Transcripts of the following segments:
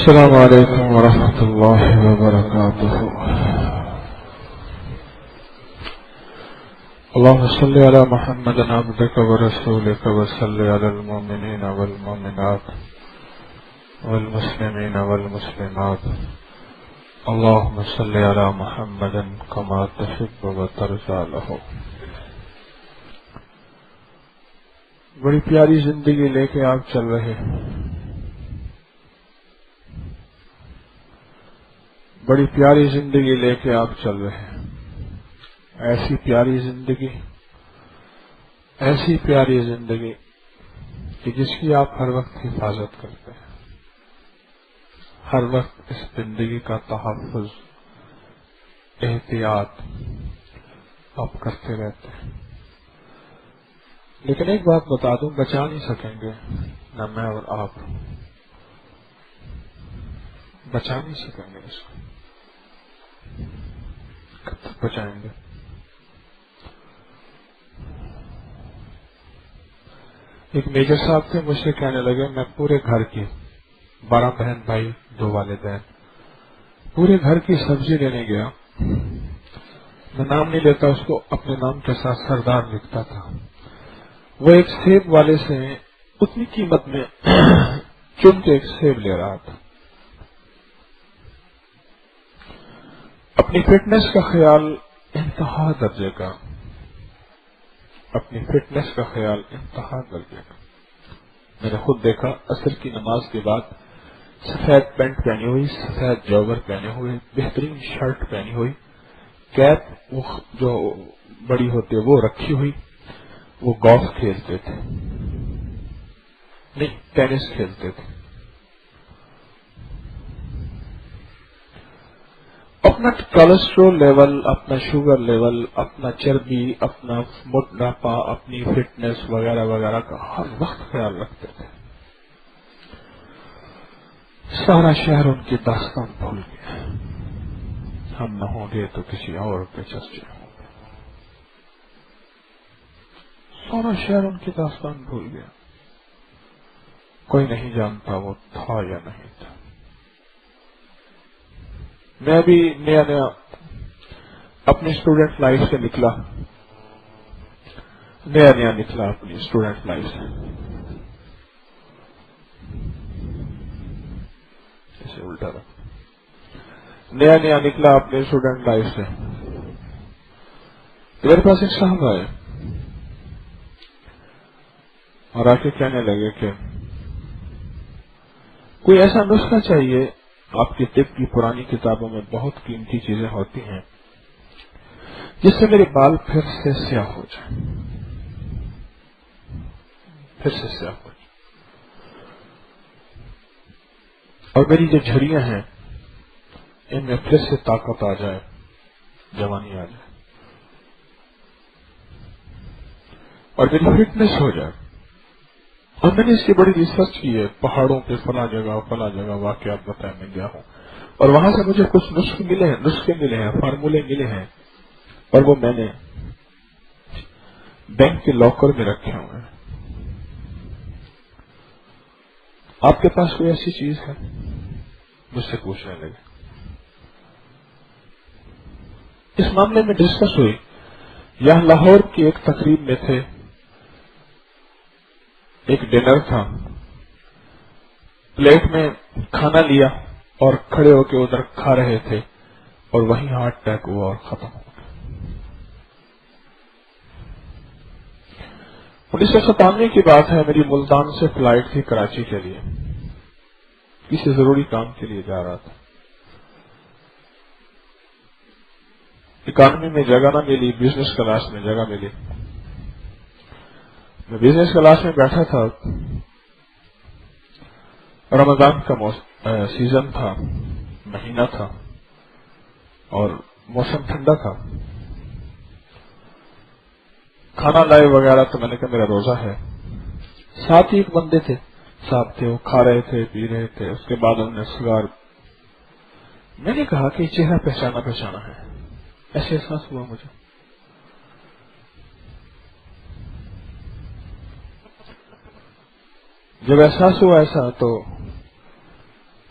السلام علیکم ورحمۃ اللہ وبرکاتہ۔ اللهم صل على محمد عبدك ورسولك وصل على المؤمنين والمؤمنات والمسلمين والمسلمات اللهم صل على محمد كما تحب وترضى له۔ بڑی پیاری زندگی لے کے آپ چل رہے ہیں، بڑی پیاری زندگی لے کے آپ چل رہے ہیں۔ ایسی پیاری زندگی کہ جس کی آپ ہر وقت حفاظت کرتے ہیں، ہر وقت اس زندگی کا تحفظ، احتیاط آپ کرتے رہتے ہیں۔ لیکن ایک بات بتا دوں، بچا نہیں سکیں گے، نہ میں اور آپ بچا نہیں سکیں گے اس کو۔ کب تک بچائیں گے؟ ایک میجر صاحب تھے، مجھ سے کہنے لگے میں پورے گھر کی 12 بہن بھائی، 2 والدین، پورے گھر کی سبزی لینے گیا۔ میں نام نہیں لیتا اس کو، اپنے نام کے ساتھ سردار لکھتا تھا۔ وہ ایک سیب والے سے اتنی قیمت میں چن کے ایک سیب لے رہا تھا۔ اپنی فٹنس کا خیال انتہا درجے کا، میں نے خود دیکھا، عصر کی نماز کے بعد سفید پینٹ پہنی ہوئی، سفید جوگر پہنے ہوئے، بہترین شرٹ پہنی ہوئی، کیپ جو بڑی ہوتی ہے وہ رکھی ہوئی، وہ گولف کھیلتے تھے، نہیں ٹینس کھیلتے تھے۔ اپنا کولیسٹرول لیول، اپنا شوگر لیول، اپنا چربی، اپنا موٹاپا، اپنی فٹنس وغیرہ وغیرہ کا ہر وقت خیال رکھتے تھے۔ سارا شہر ان کی داستان بھول گیا۔ ہم نہ ہوں گے تو کسی اور کے چرچے ہوں گے۔ سارا شہر ان کی داستان بھول گیا۔ کوئی نہیں جانتا وہ تھا یا نہیں تھا۔ میں بھی نیا اپنی اسٹوڈنٹ لائف سے نکلا، اپنی اسٹوڈنٹ لائف سے، اسے الٹا رکھ، نیا نکلا اپنی اسٹوڈنٹ لائف سے۔ میرے پاس ایک صاحب آئے اور آ کے کہنے لگے کہ کوئی ایسا نسخہ چاہیے، آپ کی طب کی پرانی کتابوں میں بہت قیمتی چیزیں ہوتی ہیں جس سے میرے بال پھر سے سیاہ ہو جائیں، اور میری جو جھڑیاں ہیں ان میں پھر سے طاقت آ جائے، جوانی آ جائے، اور میری فٹنس ہو جائے۔ اور میں نے اس کی بڑی ریسرچ کی ہے، پہاڑوں پہ فلاں جگہ واقعات بتائے میں گیا ہوں، اور وہاں سے مجھے کچھ نسخے ملے ہیں، فارمولے ملے ہیں، اور وہ میں نے بینک کے لاکر میں رکھے ہوئے ہیں۔ آپ کے پاس کوئی ایسی چیز ہے؟ مجھ سے پوچھنے لگے۔ اس معاملے میں ڈسکس ہوئی۔ یہاں لاہور کی ایک تقریب میں تھے، ایک ڈنر تھا، پلیٹ میں کھانا لیا اور کھڑے ہو کے ادھر کھا رہے تھے، اور وہیں ہارٹ اٹیک ہوا اور ختم ہو گیا۔ 1997 کی بات ہے، میری ملتان سے فلائٹ تھی کراچی کے لیے، کسی ضروری کام کے لیے جا رہا تھا۔ اکانومی میں جگہ نہ ملی، بزنس کلاس میں جگہ ملی۔ میں بزنس کلاس میں بیٹھا تھا، رمضان کا سیزن تھا، مہینہ تھا، اور موسم ٹھنڈا تھا۔ کھانا لائے وغیرہ تو میں نے کہا میرا روزہ ہے۔ ساتھ ہی ایک بندے تھے، صاحب تھے، وہ کھا رہے تھے، پی رہے تھے۔ اس کے بعد انہوں نے سگار، میں نے کہا کہ چہرہ پہچانا ہے، ایسے احساس ہوا مجھے۔ جب احساس ہوا ایسا تو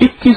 21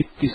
21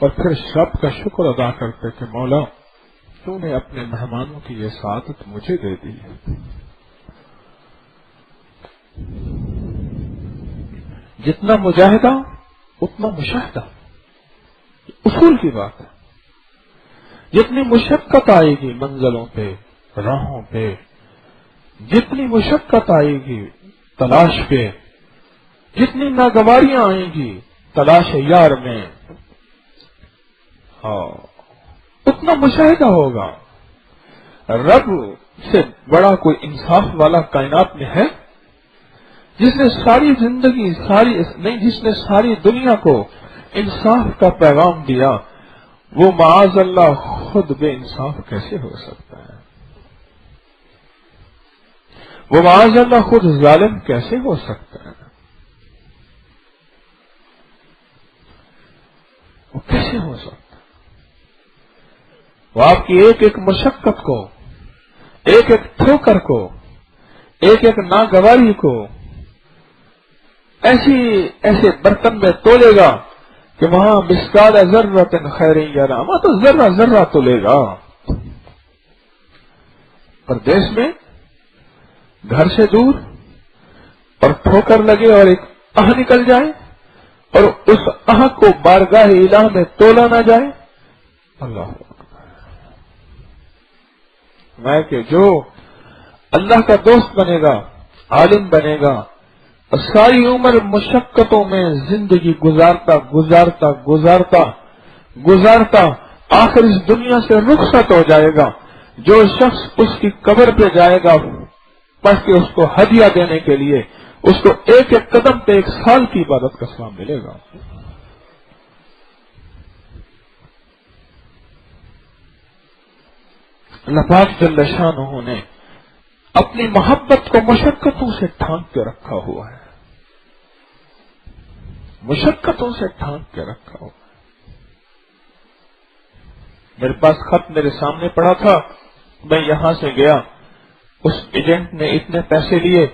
اور پھر رب کا شکر ادا کرتے کہ مولا تو نے اپنے مہمانوں کی یہ سعادت مجھے دے دی ہے۔ جتنا مجاہدہ اتنا مشاہدہ، اصول کی بات ہے۔ جتنی مشقت آئے گی منزلوں پہ، راہوں پہ، جتنی مشقت آئے گی تلاش پہ، جتنی ناگواریاں آئیں گی تلاش یار میں، اتنا مشاہدہ ہوگا۔ رب سے بڑا کوئی انصاف والا کائنات میں ہے؟ جس نے ساری زندگی جس نے ساری دنیا کو انصاف کا پیغام دیا، وہ معاذ اللہ خود بے انصاف کیسے ہو سکتا ہے؟ وہ معاذ اللہ خود ظالم کیسے ہو سکتا ہے؟ وہ کیسے ہو سکتا ہے؟ وہ آپ کی ایک ایک مشقت کو، ایک ایک ٹھوکر کو، ایک ایک ناگواری کو ایسے برتن میں تولے گا کہ وہاں مثقال ذرۃ خیر یرا، وہاں تو ذرہ ذرہ تولے گا۔ پردیس میں گھر سے دور اور ٹھوکر لگے اور ایک آہ نکل جائے اور اس آہ کو بارگاہ الہ میں تولا نہ جائے، اللہ میں کہ جو اللہ کا دوست بنے گا، عالم بنے گا اور ساری عمر مشقتوں میں زندگی گزارتا آخر اس دنیا سے رخصت ہو جائے گا، جو شخص اس کی قبر پہ جائے گا پڑھ کے اس کو ہدیہ دینے کے لیے، اس کو ایک ایک قدم پہ 1 سال کی عبادت کا ثواب ملے گا۔ اللہ پاک جل شانہ نے اپنی محبت کو مشقتوں سے ڈھانپ کے رکھا ہوا ہے، مشقتوں سے ڈھانپ کے رکھا ہوا ہے۔ میرے پاس خط میرے سامنے پڑا تھا، میں یہاں سے گیا، اس ایجنٹ نے اتنے پیسے لیے،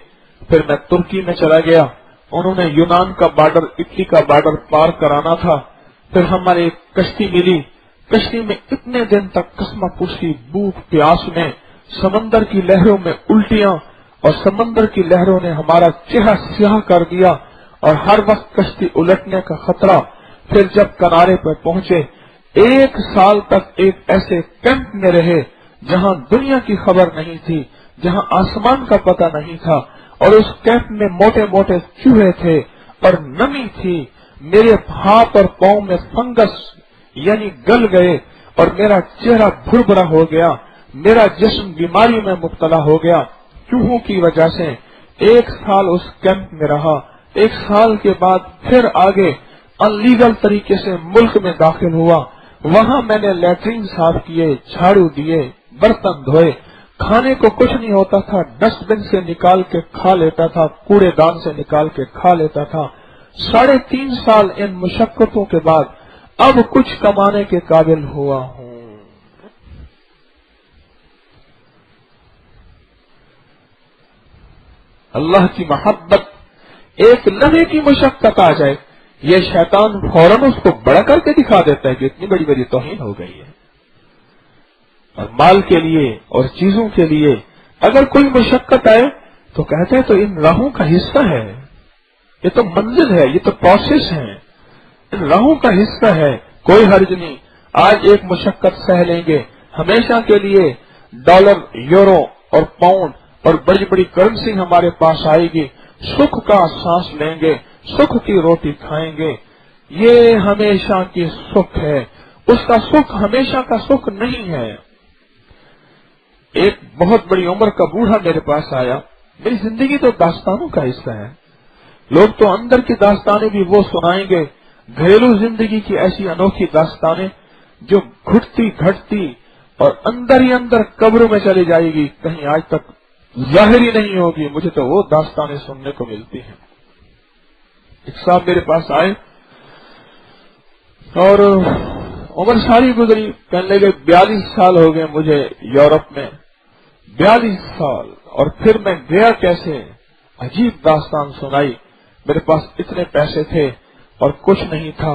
پھر میں ترکی میں چلا گیا، انہوں نے یونان کا بارڈر، اٹلی کا بارڈر پار کرانا تھا، پھر ہماری ایک کشتی ملی، کشتی میں اتنے دن تک کسمہ پوشی، بھوک پیاس میں، سمندر کی لہروں میں الٹیاں، اور سمندر کی لہروں نے ہمارا چہرہ سیاہ کر دیا اور ہر وقت کشتی الٹنے کا خطرہ۔ پھر جب کنارے پر پہنچے، 1 سال تک ایک ایسے کیمپ میں رہے جہاں دنیا کی خبر نہیں تھی، جہاں آسمان کا پتہ نہیں تھا، اور اس کیمپ میں موٹے موٹے چوہے تھے اور نمی تھی، میرے ہاتھ اور پاؤں میں فنگس یعنی گل گئے اور میرا چہرہ بھربھرا ہو گیا، میرا جسم بیماری میں مبتلا ہو گیا چوہوں کی وجہ سے۔ 1 سال اس کیمپ میں رہا، 1 سال کے بعد پھر آگے ان لیگل طریقے سے ملک میں داخل ہوا، وہاں میں نے لیٹرین صاف کیے، جھاڑو دیے، برتن دھوئے، کھانے کو کچھ نہیں ہوتا تھا، ڈسٹ بن سے نکال کے کھا لیتا تھا، کوڑے دان سے نکال کے کھا لیتا تھا۔ 3.5 سال ان مشقتوں کے بعد اب کچھ کمانے کے قابل ہوا ہوں۔ اللہ کی محبت، ایک لمحے کی مشقت آ جائے، یہ شیطان فوراً اس کو بڑا کر کے دکھا دیتا ہے کہ اتنی بڑی بڑی توہین ہو گئی ہے۔ اور مال کے لیے اور چیزوں کے لیے اگر کوئی مشقت آئے تو کہتے ہیں تو ان راہوں کا حصہ ہے، یہ تو منزل ہے، یہ تو پروسیس ہے، ان راہوں کا حصہ ہے، کوئی حرج نہیں۔ آج ایک مشقت سہ لیں گے، ہمیشہ کے لیے ڈالر، یورو اور پاؤنڈ اور بڑی بڑی کرنسی ہمارے پاس آئے گی، سکھ کا سانس لیں گے، سکھ کی روٹی کھائیں گے، یہ ہمیشہ کی سکھ ہے، اس کا سکھ ہمیشہ کا سکھ نہیں ہے۔ ایک بہت بڑی عمر کا بوڑھا میرے پاس آیا، میری زندگی تو داستانوں کا حصہ ہے، لوگ تو اندر کی داستانیں بھی وہ سنائیں گے، گھریلو زندگی کی ایسی انوکھی داستانیں جو گھٹتی گھٹتی اور اندر ہی اندر قبروں میں چلی جائے گی، کہیں آج تک ظاہر ہی نہیں ہوگی، مجھے تو وہ داستانیں سننے کو ملتی ہیں۔ ایک صاحب میرے پاس آئے اور عمر ساری گزری، کہنے لگے 42 سال ہو گئے مجھے یورپ میں، 42 سال، اور پھر میں گیا کیسے؟ عجیب داستان سنائی، میرے پاس اتنے پیسے تھے اور کچھ نہیں تھا،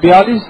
42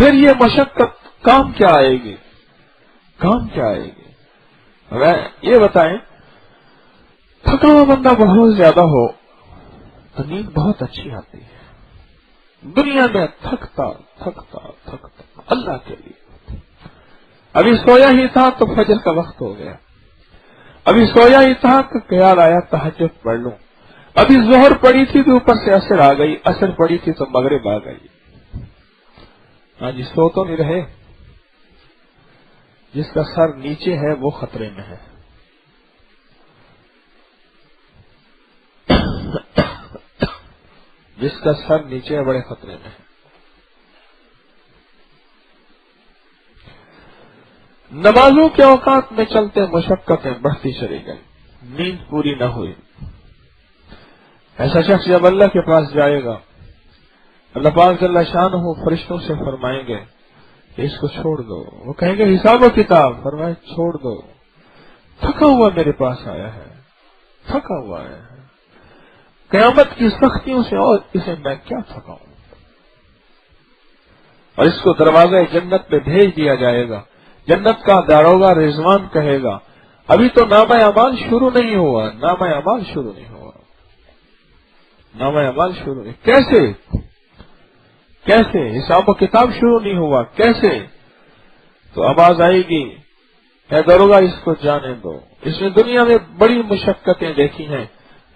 پھر یہ مشقت کام کیا آئے گی؟ کام کیا آئے گی؟ یہ بتائیں، تھکا ہوا بندہ بہت زیادہ ہو تو نیند بہت اچھی آتی ہے۔ دنیا میں تھکتا اللہ کے لیے، ابھی سویا ہی تھا تو فجر کا وقت ہو گیا، ابھی سویا ہی تھا تو خیال آیا تہجد پڑھ لوں، ابھی ظہر پڑی تھی تو اوپر سے عصر آ گئی، عصر پڑی تھی تو مغرب آ گئی۔ ہاں جی، سو تو نہیں رہے۔ جس کا سر نیچے ہے وہ خطرے میں ہے۔ جس کا سر نیچے ہے بڑے خطرے میں ہے۔ نمازوں کے اوقات میں چلتے مشقتیں بڑھتی چلی گئی، نیند پوری نہ ہوئی۔ ایسا شخص جب اللہ کے پاس جائے گا، اللہ پاک جل شانہ فرشتوں سے فرمائیں گے کہ اس کو چھوڑ دو، وہ کہیں گے حساب و کتاب، فرمائے چھوڑ دو، تھکا ہوا میرے پاس آیا ہے، تھکا ہوا ہے، قیامت کی سختیوں سے اور اسے میں کیا تھکاؤں، اور اس کو دروازہ جنت پہ بھیج دیا جائے گا۔ جنت کا داروغہ رضوان کہے گا ابھی تو نامہ اعمال شروع نہیں ہوا، نامہ اعمال شروع نہیں ہوا، نامہ اعمال شروع نہیں، کیسے حساب و کتاب شروع نہیں ہوا، کیسے؟ تو آواز آئے گی، اے داروغہ اس کو جانے دو، اس نے دنیا میں بڑی مشقتیں دیکھی ہیں،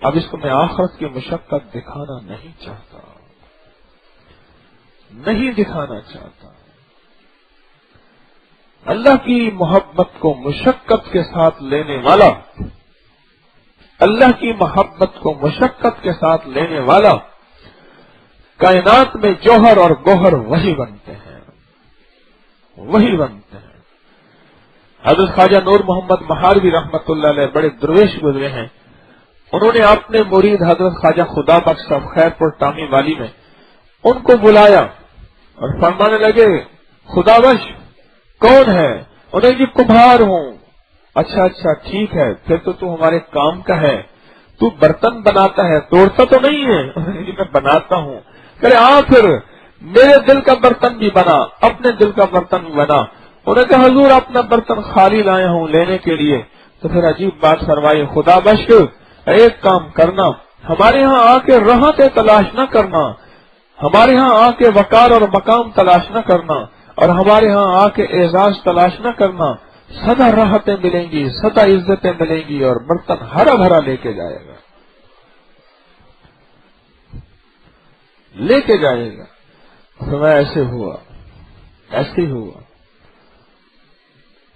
اب اس کو میں آخرت کی مشقت دکھانا نہیں چاہتا، نہیں دکھانا چاہتا۔ اللہ کی محبت کو مشقت کے ساتھ لینے والا، اللہ کی محبت کو مشقت کے ساتھ لینے والا، کائنات میں جوہر اور گوہر وہی بنتے ہیں، وہی بنتے ہیں۔ حضرت خواجہ نور محمد مہاروی رحمت اللہ علیہ بڑے درویش گزرے ہیں، انہوں نے اپنے مرید حضرت خواجہ خدا بخش صاحب خیر پور ٹامی والی میں ان کو بلایا اور فرمانے لگے، خدا بخش کون ہے؟ انہیں جی کمہار ہوں۔ اچھا ٹھیک ہے، پھر تو ہمارے کام کا ہے، تو برتن بناتا ہے، توڑتا تو نہیں ہے؟ انہیں جی میں بناتا ہوں۔ کہ آ پھر میرے دل کا برتن بھی بنا، اپنے دل کا برتن بھی بنا۔ انہوں نے کہا حضور اپنا برتن خالی لایا ہوں لینے کے لیے۔ تو پھر عجیب بات فرمائی، خدا بخش ایک کام کرنا، ہمارے ہاں آ کے راحتیں تلاش نہ کرنا، ہمارے ہاں آ کے وقار اور مقام تلاش نہ کرنا، اور ہمارے ہاں آ کے اعزاز تلاش نہ کرنا، سدا راحتیں ملیں گی، سدا عزتیں ملیں گی، اور برتن ہرا بھرا لے کے جائے گا، لے کے جائے گا۔ تو ایسے ہوا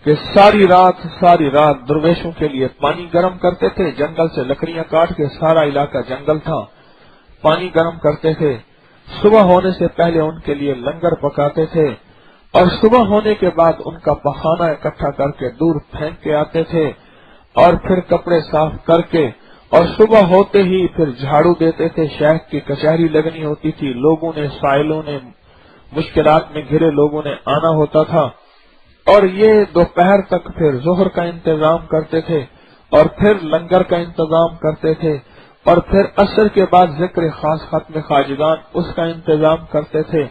کہ ساری رات درویشوں کے لیے پانی گرم کرتے تھے، جنگل سے لکڑیاں کاٹ کے، سارا علاقہ جنگل تھا، پانی گرم کرتے تھے، صبح ہونے سے پہلے ان کے لیے لنگر پکاتے تھے، اور صبح ہونے کے بعد ان کا پخانہ اکٹھا کر کے دور پھینک کے آتے تھے، اور پھر کپڑے صاف کر کے، اور صبح ہوتے ہی پھر جھاڑو دیتے تھے۔ شیخ کی کچہری لگنی ہوتی تھی، لوگوں نے، سائلوں نے، مشکلات میں گھرے لوگوں نے آنا ہوتا تھا، اور یہ دوپہر تک پھر ظہر کا انتظام کرتے تھے، اور پھر لنگر کا انتظام کرتے تھے، اور پھر عصر کے بعد ذکر خاص ختم خواجگان اس کا انتظام کرتے تھے،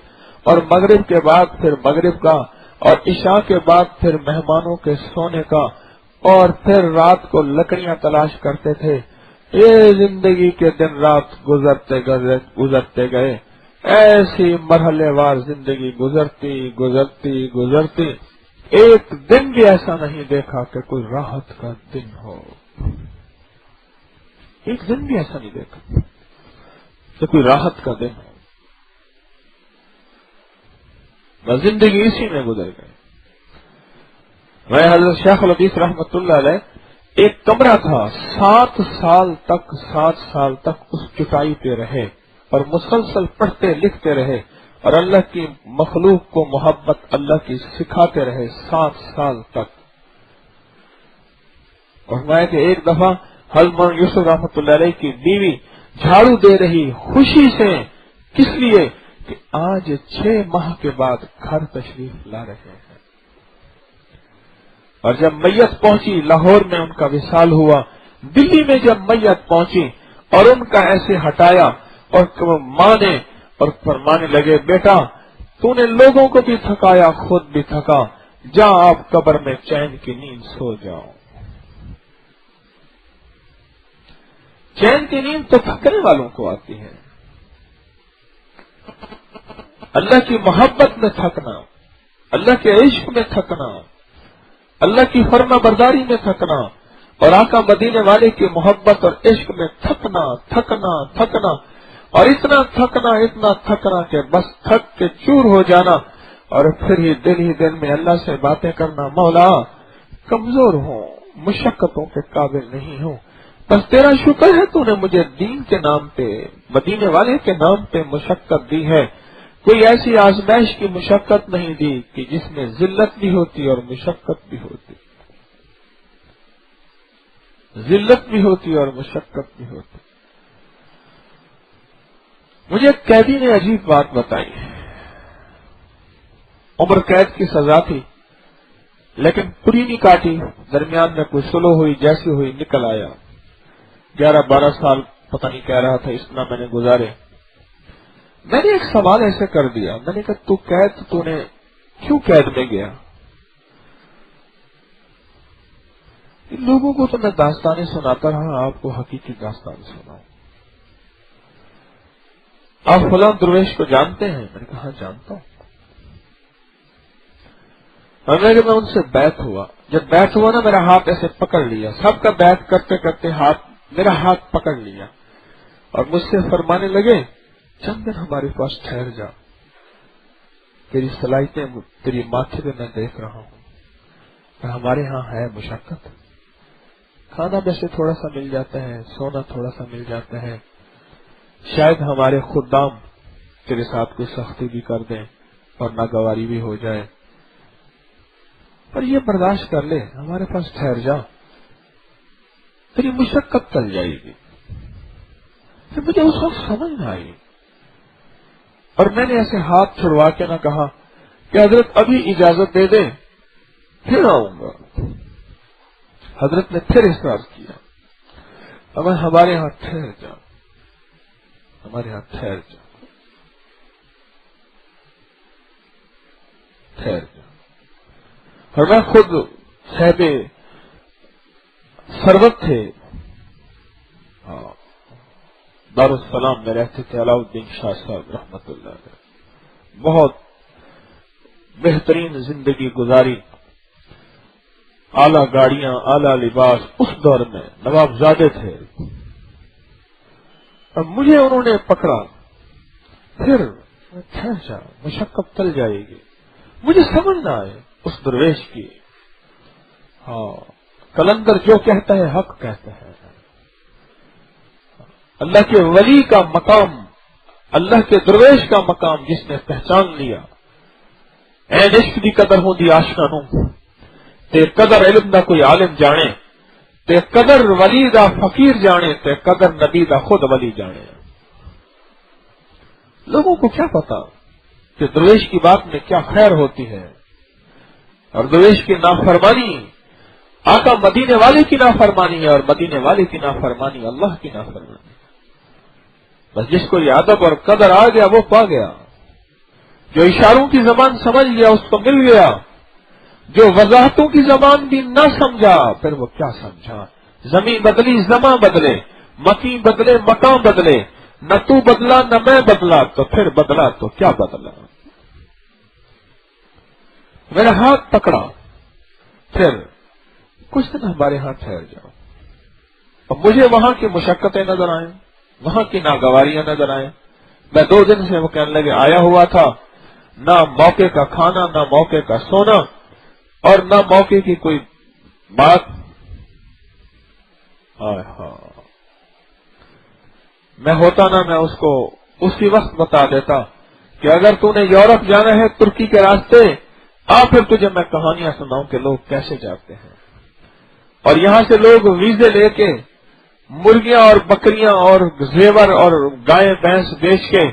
اور مغرب کے بعد پھر مغرب کا، اور عشاء کے بعد پھر مہمانوں کے سونے کا، اور پھر رات کو لکڑیاں تلاش کرتے تھے۔ یہ زندگی کے دن رات گزرتے گئے، ایسی مرحلے وار زندگی گزرتی ایک دن بھی ایسا نہیں دیکھا کہ کوئی راحت کا دن ہو، ایک دن بھی ایسا نہیں دیکھا کہ کوئی راحت کا دن ہو، بس زندگی اسی میں گزر گئی۔ میں حضرت شیخ الحدیث رحمت اللہ علیہ ایک کمرہ تھا، 7 سال تک اس چٹائی پہ رہے، اور مسلسل پڑھتے لکھتے رہے، اور اللہ کی مخلوق کو محبت اللہ کی سکھاتے رہے 7 سال تک۔ اور میں کہ ایک دفعہ حضرت یوسف رحمت اللہ علیہ کی بیوی جھاڑو دے رہی خوشی سے، کس لیے کہ آج 6 ماہ کے بعد گھر تشریف لا رہے ہیں، اور جب میت پہنچی لاہور میں ان کا وصال ہوا، دلی میں جب میت پہنچی اور ان کا ایسے ہٹایا، اور ماں نے اور فرمانے لگے بیٹا تو نے لوگوں کو بھی تھکایا، خود بھی تھکا، جا آپ قبر میں چین کی نیند سو جاؤ۔ چین کی نیند تو تھکنے والوں کو آتی ہے، اللہ کی محبت میں تھکنا، اللہ کے عشق میں تھکنا، اللہ کی فرما برداری میں تھکنا، اور آقا مدینے والے کی محبت اور عشق میں تھکنا تھکنا تھکنا، اور اتنا تھکنا کہ بس تھک کے چور ہو جانا، اور پھر ہی دل میں اللہ سے باتیں کرنا، مولا کمزور ہوں، مشقتوں کے قابل نہیں ہوں، بس تیرا شکر ہے تو نے مجھے دین کے نام پہ، مدینے والے کے نام پہ مشقت دی ہے، کوئی ایسی آزمائش کی مشقت نہیں دی کہ جس میں ذلت بھی ہوتی اور مشقت بھی ہوتی، ذلت بھی ہوتی اور مشقت بھی ہوتی۔ مجھے ایک قیدی نے عجیب بات بتائی، عمر قید کی سزا تھی لیکن پوری نہیں کاٹی، درمیان میں کوئی سلو ہوئی، جیسی ہوئی نکل آیا، 11-12 سال پتہ نہیں کہہ رہا تھا اتنا میں نے گزارے۔ میں نے ایک سوال ایسے کر دیا، میں نے کہا تو نے کیوں قید میں گیا؟ ان لوگوں کو تو میں داستانیں سناتا رہا، آپ کو حقیقی داستان سناؤں۔ آپ فلاں درویش کو جانتے ہیں؟ میں نے کہا جانتا ہوں۔ اور میں ان سے بیعت ہوا، جب بیعت ہوا نا میرا ہاتھ ایسے پکڑ لیا، سب کا بیعت کرتے کرتے میرا ہاتھ پکڑ لیا اور مجھ سے فرمانے لگے چند دن ہمارے پاس ٹھہر جا، تیری صلاحیتیں تیری ماتھے پہ میں دیکھ رہا ہوں، اور ہمارے ہاں ہے مشقت، کھانا ویسے تھوڑا سا مل جاتا ہے، سونا تھوڑا سا مل جاتا ہے، شاید ہمارے خدام تیرے ساتھ کوئی سختی بھی کر دیں اور ناگواری بھی ہو جائے، پر یہ برداشت کر لے، ہمارے پاس ٹھہر جا، تیری مشقت ٹل جائے گی۔ پھر مجھے اس وقت سمجھ نہ آئی، اور میں نے ایسے ہاتھ چھڑوا کے نہ کہا کہ حضرت ابھی اجازت دے دیں پھر آؤں گا۔ حضرت نے پھر اصرار کیا، اب ہمارے ہاں ٹھہر جا، ہمارے ہاں ٹھہر جا، ٹھہر جا۔ اور میں خود صاحب سروت تھے، دارالسلام میں رہتے تھے، علاؤ الدین شاہ صاحب رحمت اللہ علیہ، بہت بہترین زندگی گزاری، اعلیٰ گاڑیاں، اعلیٰ لباس، اس دور میں نوابزادے تھے، اور مجھے انہوں نے پکڑا، پھر ٹھہر جا، مشقت ٹل جائے گی۔ مجھے سمجھ نہ آئے اس درویش کی، کلندر جو کہتا ہے حق کہتا ہے، اللہ کے ولی کا مقام، اللہ کے درویش کا مقام جس نے پہچان لیا، این عشق دی قدر ہوں دی آشنا تے قدر علم دا کوئی عالم جانے، تے قدر ولی دا فقیر جانے، تے قدر نبی دا خود ولی جانے۔ لوگوں کو کیا پتا کہ درویش کی بات میں کیا خیر ہوتی ہے، اور درویش کی نافرمانی آقا مدینے والے کی نافرمانی ہے، اور مدینے والے کی نافرمانی اللہ کی نافرمانی۔ بس جس کو یہ ادب اور قدر آ گیا وہ پا گیا، جو اشاروں کی زبان سمجھ گیا اس کو مل گیا، جو وضاحتوں کی زبان بھی نہ سمجھا پھر وہ کیا سمجھا۔ زمین بدلی زماں بدلے، مکی بدلے مکان بدلے، نہ تو بدلا نہ میں بدلا تو پھر بدلا تو کیا بدلا۔ میرا ہاتھ پکڑا، پھر کچھ دن ہمارے ہاں ٹھہر جاؤ، اور مجھے وہاں کی مشقتیں نظر آئیں، وہاں کی ناگواریاں نظر آئیں۔ میں 2 دن سے وہ کہنے لگے آیا ہوا تھا، نہ موقع کا کھانا، نہ موقع کا سونا، اور نہ موقع کی کوئی بات۔ میں ہوتا نا میں اس کو اسی وقت بتا دیتا کہ اگر تو نے یورپ جانا ہے ترکی کے راستے آ، پھر تجھے میں کہانیاں سناؤں کہ لوگ کیسے جاتے ہیں، اور یہاں سے لوگ ویزے لے کے مرغیاں اور بکریاں اور زیور اور گائے بھینس بیچ کے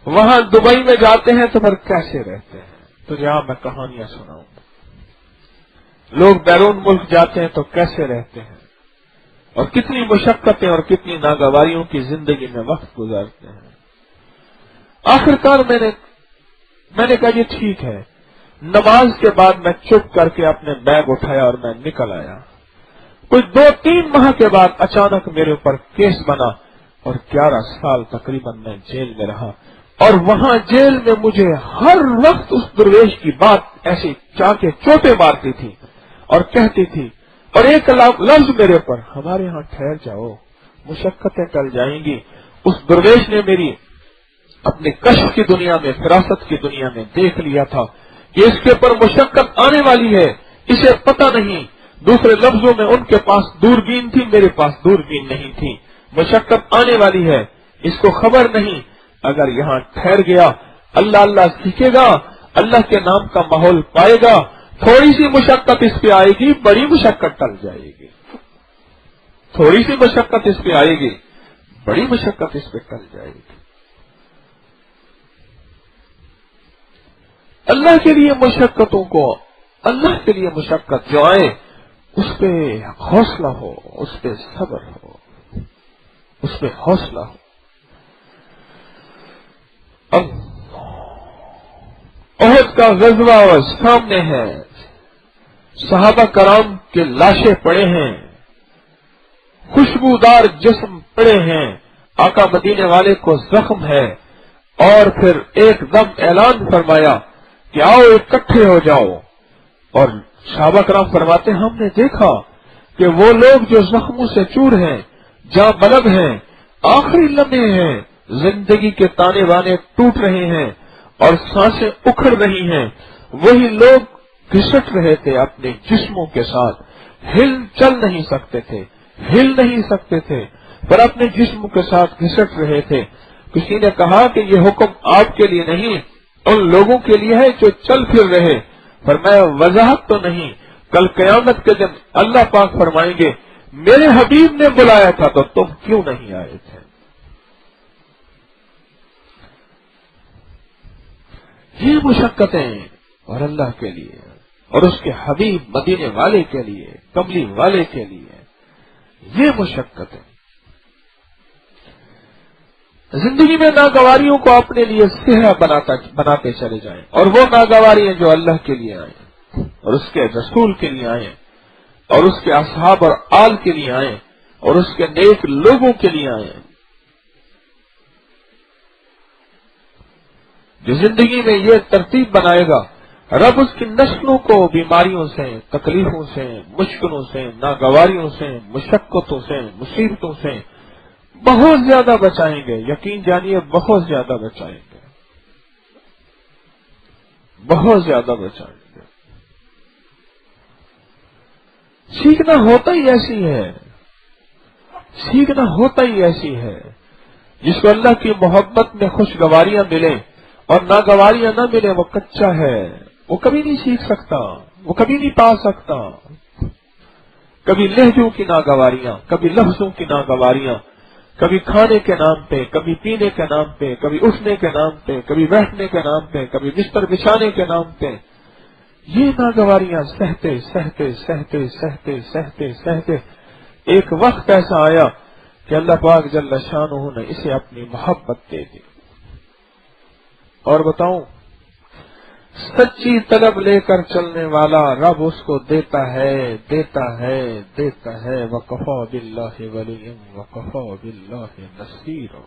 وہاں دبئی میں جاتے ہیں تو پھر کیسے رہتے ہیں، تجھے یہاں میں کہانیاں سناؤں۔ لوگ بیرون ملک جاتے ہیں تو کیسے رہتے ہیں، اور کتنی مشقتیں اور کتنی ناگواریوں کی زندگی میں وقت گزارتے ہیں۔ آخرکار میں نے میں نے کہا یہ ٹھیک ہے. نماز کے بعد میں چپ کر کے اپنے بیگ اٹھایا اور میں نکل آیا. کچھ 2-3 ماہ کے بعد اچانک میرے اوپر کیس بنا اور 11 سال تقریباً میں جیل میں رہا. اور وہاں جیل میں مجھے ہر وقت اس درویش کی بات ایسی چاہ کے چوٹیں مارتی تھی اور کہتی تھی، اور ایک لفظ میرے پر، ہمارے ہاں ٹھہر جاؤ، مشقتیں ٹل جائیں گی. اس درویش نے میری اپنے کشف کی دنیا میں، فراست کی دنیا میں دیکھ لیا تھا کہ اس کے اوپر مشقت آنے والی ہے، اسے پتہ نہیں. دوسرے لفظوں میں ان کے پاس دوربین تھی، میرے پاس دوربین نہیں تھی. مشقت آنے والی ہے، اس کو خبر نہیں. اگر یہاں ٹھہر گیا، اللہ اللہ سیکھے گا، اللہ کے نام کا ماحول پائے گا، تھوڑی سی مشقت اس پہ آئے گی، بڑی مشقت ٹل جائے گی. تھوڑی سی مشقت اس پہ آئے گی، بڑی مشقت اس پہ ٹل جائے گی. اللہ کے لیے مشقتوں کو، اللہ کے لیے مشقت جو آئے اس پہ حوصلہ ہو، اس پہ صبر ہو، اس پہ حوصلہ ہو. اب احد کا غزوہ سامنے ہے، صحابہ کرام کے لاشیں پڑے ہیں، خوشبودار جسم پڑے ہیں، آقا مدینے والے کو زخم ہے، اور پھر ایک دم اعلان فرمایا کہ آؤ اکٹھے ہو جاؤ. اور صحابہ کرام فرماتے ہم نے دیکھا کہ وہ لوگ جو زخموں سے چور ہیں، جاں بلب ہیں، آخری لمحے ہیں، زندگی کے تانے بانے ٹوٹ رہے ہیں اور سانسیں اکھڑ رہی ہیں، وہی لوگ گھسٹ رہے تھے اپنے جسموں کے ساتھ، چل نہیں سکتے تھے، ہل نہیں سکتے تھے، پر اپنے جسم کے ساتھ گھسٹ رہے تھے. کسی نے کہا کہ یہ حکم آپ کے لیے نہیں، ان لوگوں کے لیے ہے جو چل پھر رہے. فرمایا وضاحت تو نہیں، کل قیامت کے دن اللہ پاک فرمائیں گے میرے حبیب نے بلایا تھا تو تم کیوں نہیں آئے تھے. یہ مشقتیں اور اللہ کے لیے اور اس کے حبیب مدینے والے کے لیے، کملی والے کے لیے، یہ مشقتیں. زندگی میں ناگواریوں کو اپنے لیے صحرا بناتے چلے جائیں، اور وہ ناگواریاں جو اللہ کے لیے آئیں اور اس کے رسول کے لیے آئیں اور اس کے اصحاب اور آل کے لیے آئیں اور اس کے نیک لوگوں کے لیے آئیں. جو زندگی میں یہ ترتیب بنائے گا، رب اس کی نسلوں کو بیماریوں سے، تکلیفوں سے، مشکلوں سے، ناگواریوں سے، مشقتوں سے، مصیبتوں سے بہت زیادہ بچائیں گے. یقین جانیے بہت زیادہ بچائیں گے، بہت زیادہ بچائیں گے. سیکھنا ہوتا ہی ایسی ہے، سیکھنا ہوتا ہی ایسی ہے. جس کو اللہ کی محبت میں خوشگواریاں ملیں اور ناگواریاں نہ ملیں، وہ کچا ہے، وہ کبھی نہیں سیکھ سکتا، وہ کبھی نہیں پا سکتا. کبھی لہجوں کی ناگواریاں، کبھی لفظوں کی ناگواریاں، کبھی کھانے کے نام پہ، کبھی پینے کے نام پہ، کبھی اٹھنے کے نام پہ، کبھی بیٹھنے کے نام پہ، کبھی بستر بچھانے کے نام پہ. یہ ناگواریاں سہتے سہتے سہتے سہتے سہتے سہتے ایک وقت ایسا آیا کہ اللہ پاک جل شانہ نے اسے اپنی محبت دے دی. اور بتاؤں، سچی طلب لے کر چلنے والا رب اس کو دیتا ہے، دیتا ہے، دیتا ہے. وَكَفَى بِاللَّهِ وَلِيًّا وَكَفَى بِاللَّهِ نَصِيرًا.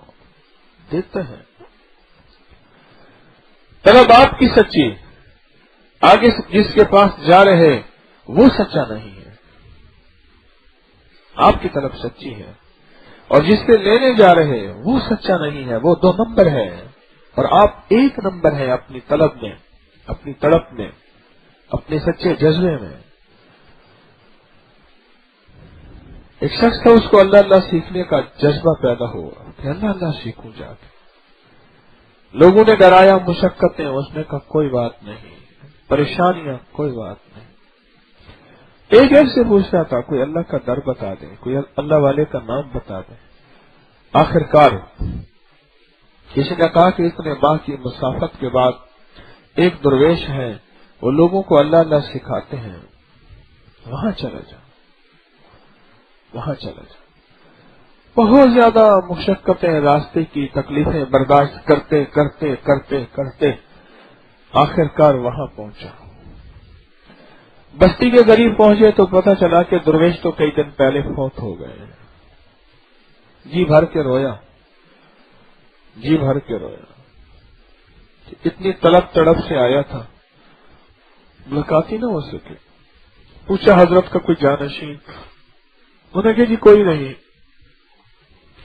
دیتا ہے. طلب آپ کی سچی، آگے جس کے پاس جا رہے وہ سچا نہیں ہے. آپ کی طلب سچی ہے، اور جس سے لینے جا رہے وہ سچا نہیں ہے، وہ 2 نمبر ہے، اور آپ 1 نمبر ہے اپنی طلب میں، اپنی تڑپ میں، اپنے سچے جذبے میں. ایک شخص تھا، اس کو اللہ اللہ سیکھنے کا جذبہ پیدا ہوا کہ اللہ اللہ سیکھوں جا کے. لوگوں نے ڈرایا، مشقتیں، اس نے کہا کوئی بات نہیں، پریشانیاں، کوئی بات نہیں. ایک سے پوچھتا تھا کوئی اللہ کا در بتا دے، کوئی اللہ والے کا نام بتا دے. آخر کار کسی نے کہا کہ اتنے ماہ کی مسافت کے بعد ایک درویش ہے، وہ لوگوں کو اللہ اللہ سکھاتے ہیں، وہاں چلا جا، وہاں چلا جا. بہت زیادہ مشقتیں، راستے کی تکلیفیں برداشت کرتے کرتے کرتے کرتے آخرکار وہاں پہنچا. بستی کے قریب پہنچے تو پتہ چلا کہ درویش تو کئی دن پہلے فوت ہو گئے. جی بھر کے رویا، جی بھر کے رویا. اتنی طلب تڑپ سے آیا تھا، ملاقات ہی نہ ہو سکے. پوچھا حضرت کا کوئی جانشین؟ انہوں نے کہا جی کوئی نہیں.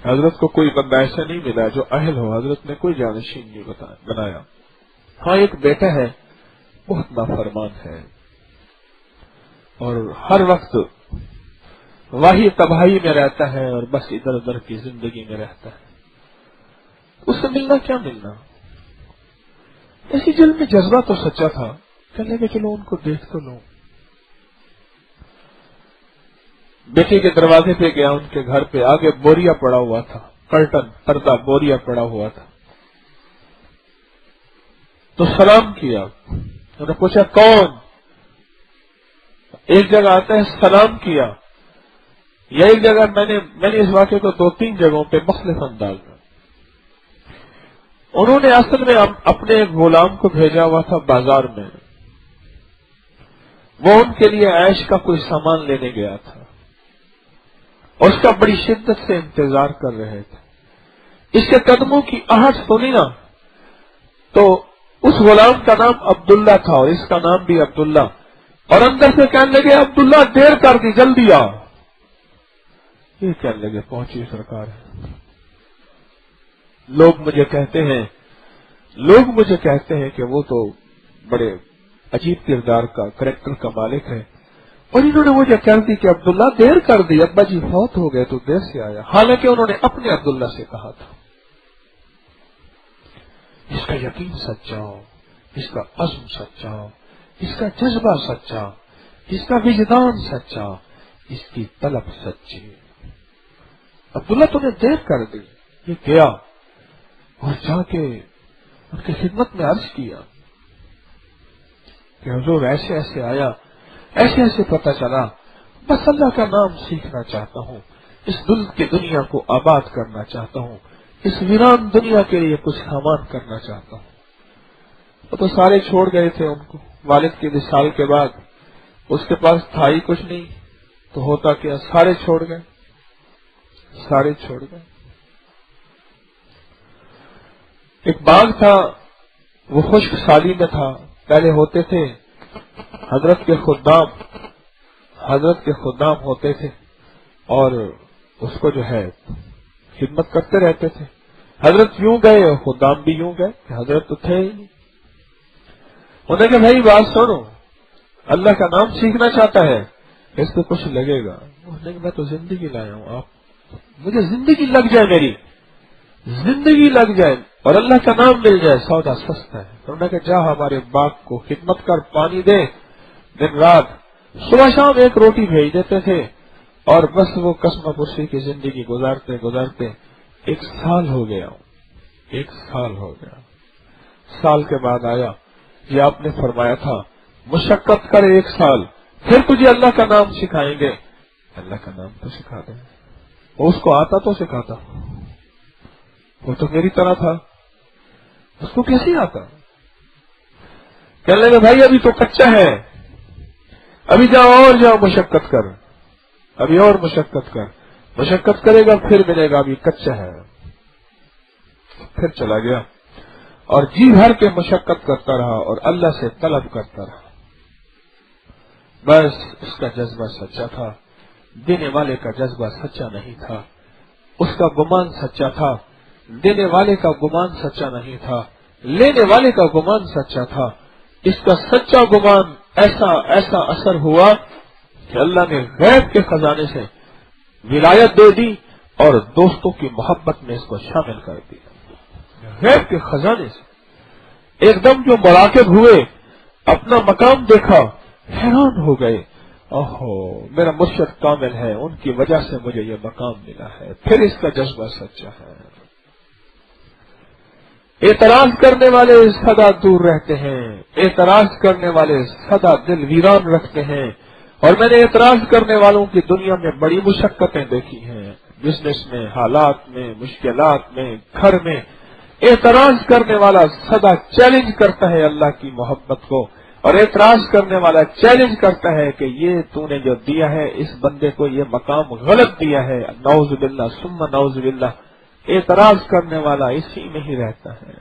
حضرت کو کوئی بندہ ایسا نہیں ملا جو اہل ہو. حضرت نے کوئی جانشین نہیں بنایا. ہاں ایک بیٹا ہے، بہت نافرمان ہے اور ہر وقت واہی تباہی میں رہتا ہے اور بس ادھر ادھر کی زندگی میں رہتا ہے. اس سے ملنا کیا ملنا. اسی دل میں جذبہ تو سچا تھا، کہنے کہ چلو ان کو دیکھ تو لوں. بیٹے کے دروازے پہ گیا، ان کے گھر پہ آگے بوریا پڑا ہوا تھا، کرٹن پردہ بوریا پڑا ہوا تھا. تو سلام کیا. انہوں نے پوچھا کون؟ ایک جگہ آتا ہے سلام کیا، یا ایک جگہ میں نے اس واقعے کو 2-3 جگہوں پہ مختلف انداز میں. انہوں نے اصل میں اپنے ایک غلام کو بھیجا ہوا تھا بازار میں. وہ ان کے لیے عیش کا کوئی سامان لینے گیا تھا. اس کا بڑی شدت سے انتظار کر رہے تھے. اس کے قدموں کی آہٹ سنی نا تو اس غلام کا نام عبداللہ تھا اور اس کا نام بھی عبداللہ. اور اندر سے کہنے لگے عبداللہ دیر کر دی، جلدی آ. یہ کہنے لگے پہنچی سرکار. لوگ مجھے کہتے ہیں کہ وہ تو بڑے عجیب کردار کا کریکٹر کا مالک ہے، اور انہوں نے مجھے کہہ دی کہ عبداللہ دیر کر دی، ابا جی فوت ہو گئے تو دیر سے آیا. حالانکہ انہوں نے اپنے عبداللہ سے کہا تھا. اس کا یقین سچا ہو، اس کا عزم سچا ہو، اس کا جذبہ سچا، اس کا وجدان سچا، اس کی طلب سچی. عبداللہ تو نے دیر کر دی. یہ گیا اور جا کے ان کی خدمت میں عرض کیا کہ حضور ایسے ایسے آیا، ایسے ایسے پتہ چلا، بس اللہ کا نام سیکھنا چاہتا ہوں، اس دل کی دنیا کو آباد کرنا چاہتا ہوں، اس ویران دنیا کے لیے کچھ سامان کرنا چاہتا ہوں. وہ تو سارے چھوڑ گئے تھے ان کو. والد کے وصال کے بعد اس کے پاس تھا ہی کچھ نہیں، تو ہوتا کیا، سارے چھوڑ گئے. ایک باغ تھا، وہ خشک سالی میں تھا. پہلے ہوتے تھے حضرت کے خدام ہوتے تھے اور اس کو جو ہے خدمت کرتے رہتے تھے. حضرت یوں گئے اور خدام بھی یوں گئے کہ حضرت تو تھے ہی نہیں. انہوں نے کہا بھائی بات سنو، اللہ کا نام سیکھنا چاہتا ہے، اس سے کچھ لگے گا. انہوں نے کہا میں تو زندگی لایا ہوں، آپ مجھے زندگی لگ جائے، میری زندگی لگ جائے اور اللہ کا نام مل جائے، سودا سستا ہے. انہوں نے کہا جا ہمارے باغ کو خدمت کر، پانی دے دن رات. صبح شام ایک روٹی بھیج دیتے تھے اور بس وہ قسم پرسی کی زندگی گزارتے 1 سال ہو گیا. 1 سال ہو گیا. سال کے بعد آیا، یہ آپ نے فرمایا تھا مشقت کر 1 سال، پھر تجھے اللہ کا نام سکھائیں گے. اللہ کا نام تو سکھا دیں. وہ اس کو آتا تو سکھاتا، وہ تو میری طرح تھا، اس کو کیسے آتا. کہنے لگے بھائی ابھی تو کچا ہے، ابھی جاؤ مشقت کر، ابھی اور مشقت کرے گا پھر ملے گا، ابھی کچا ہے. پھر چلا گیا اور جی بھر کے مشقت کرتا رہا اور اللہ سے طلب کرتا رہا. بس اس کا جذبہ سچا تھا، دینے والے کا جذبہ سچا نہیں تھا. اس کا گمان سچا تھا، دینے والے کا گمان سچا نہیں تھا. لینے والے کا گمان سچا تھا. اس کا سچا گمان ایسا اثر ہوا کہ اللہ نے غیب کے خزانے سے ولایت دے دی اور دوستوں کی محبت میں اس کو شامل کر دیا. غیب کے خزانے سے ایک دم جو مراقب ہوئے، اپنا مقام دیکھا، حیران ہو گئے. اوہو میرا مرشد کامل ہے، ان کی وجہ سے مجھے یہ مقام ملا ہے. پھر اس کا جذبہ سچا ہے. اعتراض کرنے والے سدا دور رہتے ہیں، اعتراض کرنے والے سدا دل ویران رکھتے ہیں. اور میں نے اعتراض کرنے والوں کی دنیا میں بڑی مشقتیں دیکھی ہیں، بزنس میں، حالات میں، مشکلات میں، گھر میں. اعتراض کرنے والا سدا چیلنج کرتا ہے اللہ کی محبت کو، اور اعتراض کرنے والا چیلنج کرتا ہے کہ یہ تو نے جو دیا ہے اس بندے کو یہ مقام غلط دیا ہے، نعوذ باللہ ثم نعوذ باللہ۔ اعتراض کرنے والا اسی میں ہی رہتا ہے،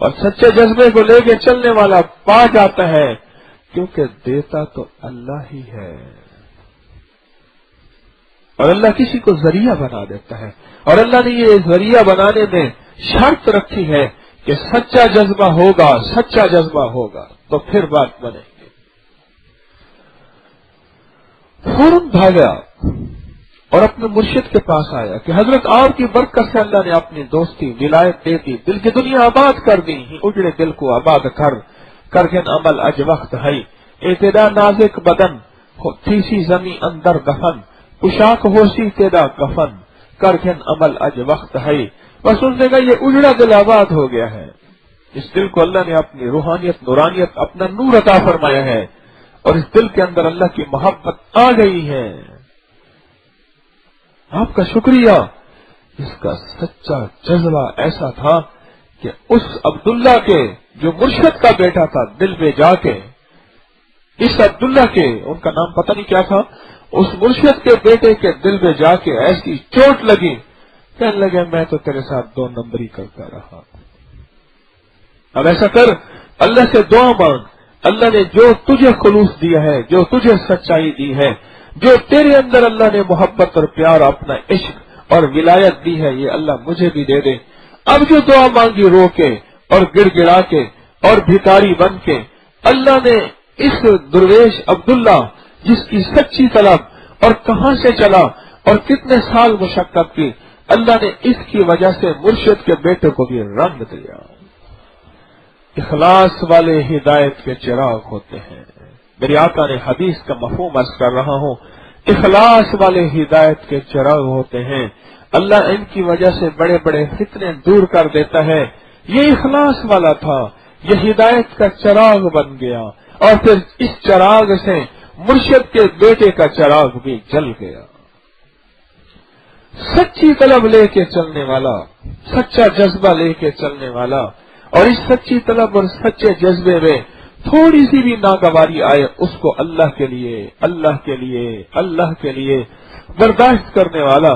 اور سچے جذبے کو لے کے چلنے والا پا جاتا ہے، کیونکہ دیتا تو اللہ ہی ہے، اور اللہ کسی کو ذریعہ بنا دیتا ہے، اور اللہ نے یہ ذریعہ بنانے میں شرط رکھی ہے کہ سچا جذبہ ہوگا، سچا جذبہ ہوگا تو پھر بات بنے گی۔ فوراً بھاگا اور اپنے مرشد کے پاس آیا کہ حضرت آپ کی برکت سے اللہ نے اپنی دوستی ولایت دے دی، دل کی دنیا آباد کر دی، اجڑے دل کو آباد کر کے عمل اج وقت ہے، ابتدا نازک بدن تھی سی زمیں اندر دفن، پوشاک ہوسی تیرا کفن، کر کے عمل اج وقت ہے۔ بس اس نے کہا یہ اجڑا دل آباد ہو گیا ہے، اس دل کو اللہ نے اپنی روحانیت نورانیت اپنا نور عطا فرمایا ہے، اور اس دل کے اندر اللہ کی محبت آ گئی ہے۔ آپ کا شکریہ، اس کا سچا جذبہ ایسا تھا کہ اس عبداللہ کے جو مرشد کا بیٹا تھا دل میں جا کے، اس عبداللہ کے، ان کا نام پتہ نہیں کیا تھا، اس مرشد کے بیٹے کے دل میں جا کے ایسی چوٹ لگی، کہنے لگے میں تو تیرے ساتھ 2 نمبری کرتا رہا۔ اب ایسا کر، اللہ سے دعا مانگ، اللہ نے جو تجھے خلوص دیا ہے، جو تجھے سچائی دی ہے، جو تیرے اندر اللہ نے محبت اور پیار اپنا عشق اور ولایت دی ہے، یہ اللہ مجھے بھی دے دے۔ اب جو دعا مانگی رو کے اور گڑ گڑا کے اور بھکاری بن کے، اللہ نے اس درویش عبداللہ جس کی سچی طلب اور کہاں سے چلا اور کتنے سال مشقت کی، اللہ نے اس کی وجہ سے مرشد کے بیٹے کو بھی رنگ دیا۔ اخلاص والے ہدایت کے چراغ ہوتے ہیں، میری آقا نے حدیث کا مفہوم عرض کر رہا ہوں، اخلاص والے ہدایت کے چراغ ہوتے ہیں، اللہ ان کی وجہ سے بڑے بڑے فتنے دور کر دیتا ہے۔ یہ اخلاص والا تھا، یہ ہدایت کا چراغ بن گیا، اور پھر اس چراغ سے مرشد کے بیٹے کا چراغ بھی جل گیا۔ سچی طلب لے کے چلنے والا، سچا جذبہ لے کے چلنے والا، اور اس سچی طلب اور سچے جذبے میں تھوڑی سی بھی ناگواری آئے اس کو اللہ کے لیے اللہ کے لیے اللہ کے لیے برداشت کرنے والا،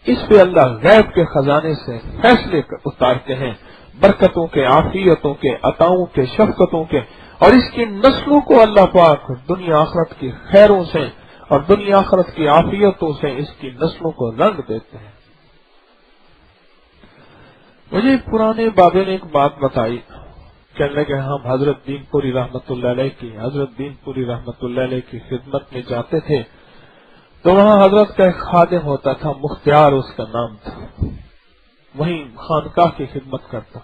اس پہ اللہ غیب کے خزانے سے فیصلے اتارتے ہیں، برکتوں کے، عافیتوں کے، عطاؤں کے، شفقتوں کے، اور اس کی نسلوں کو اللہ پاک دنیا آخرت کی خیروں سے اور دنیا آخرت کی عافیتوں سے اس کی نسلوں کو رنگ دیتے ہیں۔ مجھے پرانے بابے نے ایک بات بتائی، کہنے لگے ہم حضرت دین پوری رحمت اللہ علیہ کی خدمت میں جاتے تھے تو وہاں حضرت کا ایک خادم ہوتا تھا، مختار اس کا نام تھا، وہیں خانقاہ کی خدمت کرتا،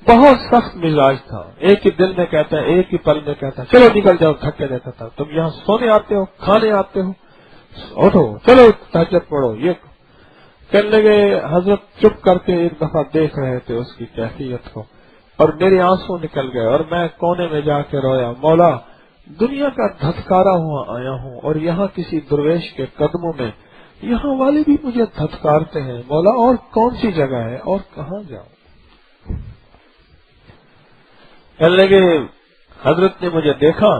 بہت سخت مزاج تھا، ایک ہی دل میں کہتا ہے، ایک ہی پل میں کہتا ہے چلو نکل جاؤ، تھکے دیتا تھا، تم یہاں سونے آتے ہو، کھانے آتے ہو، اٹھو چلو تہجد پڑھو۔ یہ کہنے لگے حضرت چپ کر کے ایک دفعہ دیکھ رہے تھے اس کی کیفیت کو، اور میرے آنسو نکل گئے اور میں کونے میں جا کے رویا، مولا دنیا کا دھتکارا ہوا آیا ہوں اور یہاں کسی درویش کے قدموں میں یہاں والے بھی مجھے دھتکارتے ہیں، مولا اور کون سی جگہ ہے اور کہاں جاؤں؟ کہنے لگے حضرت نے مجھے دیکھا،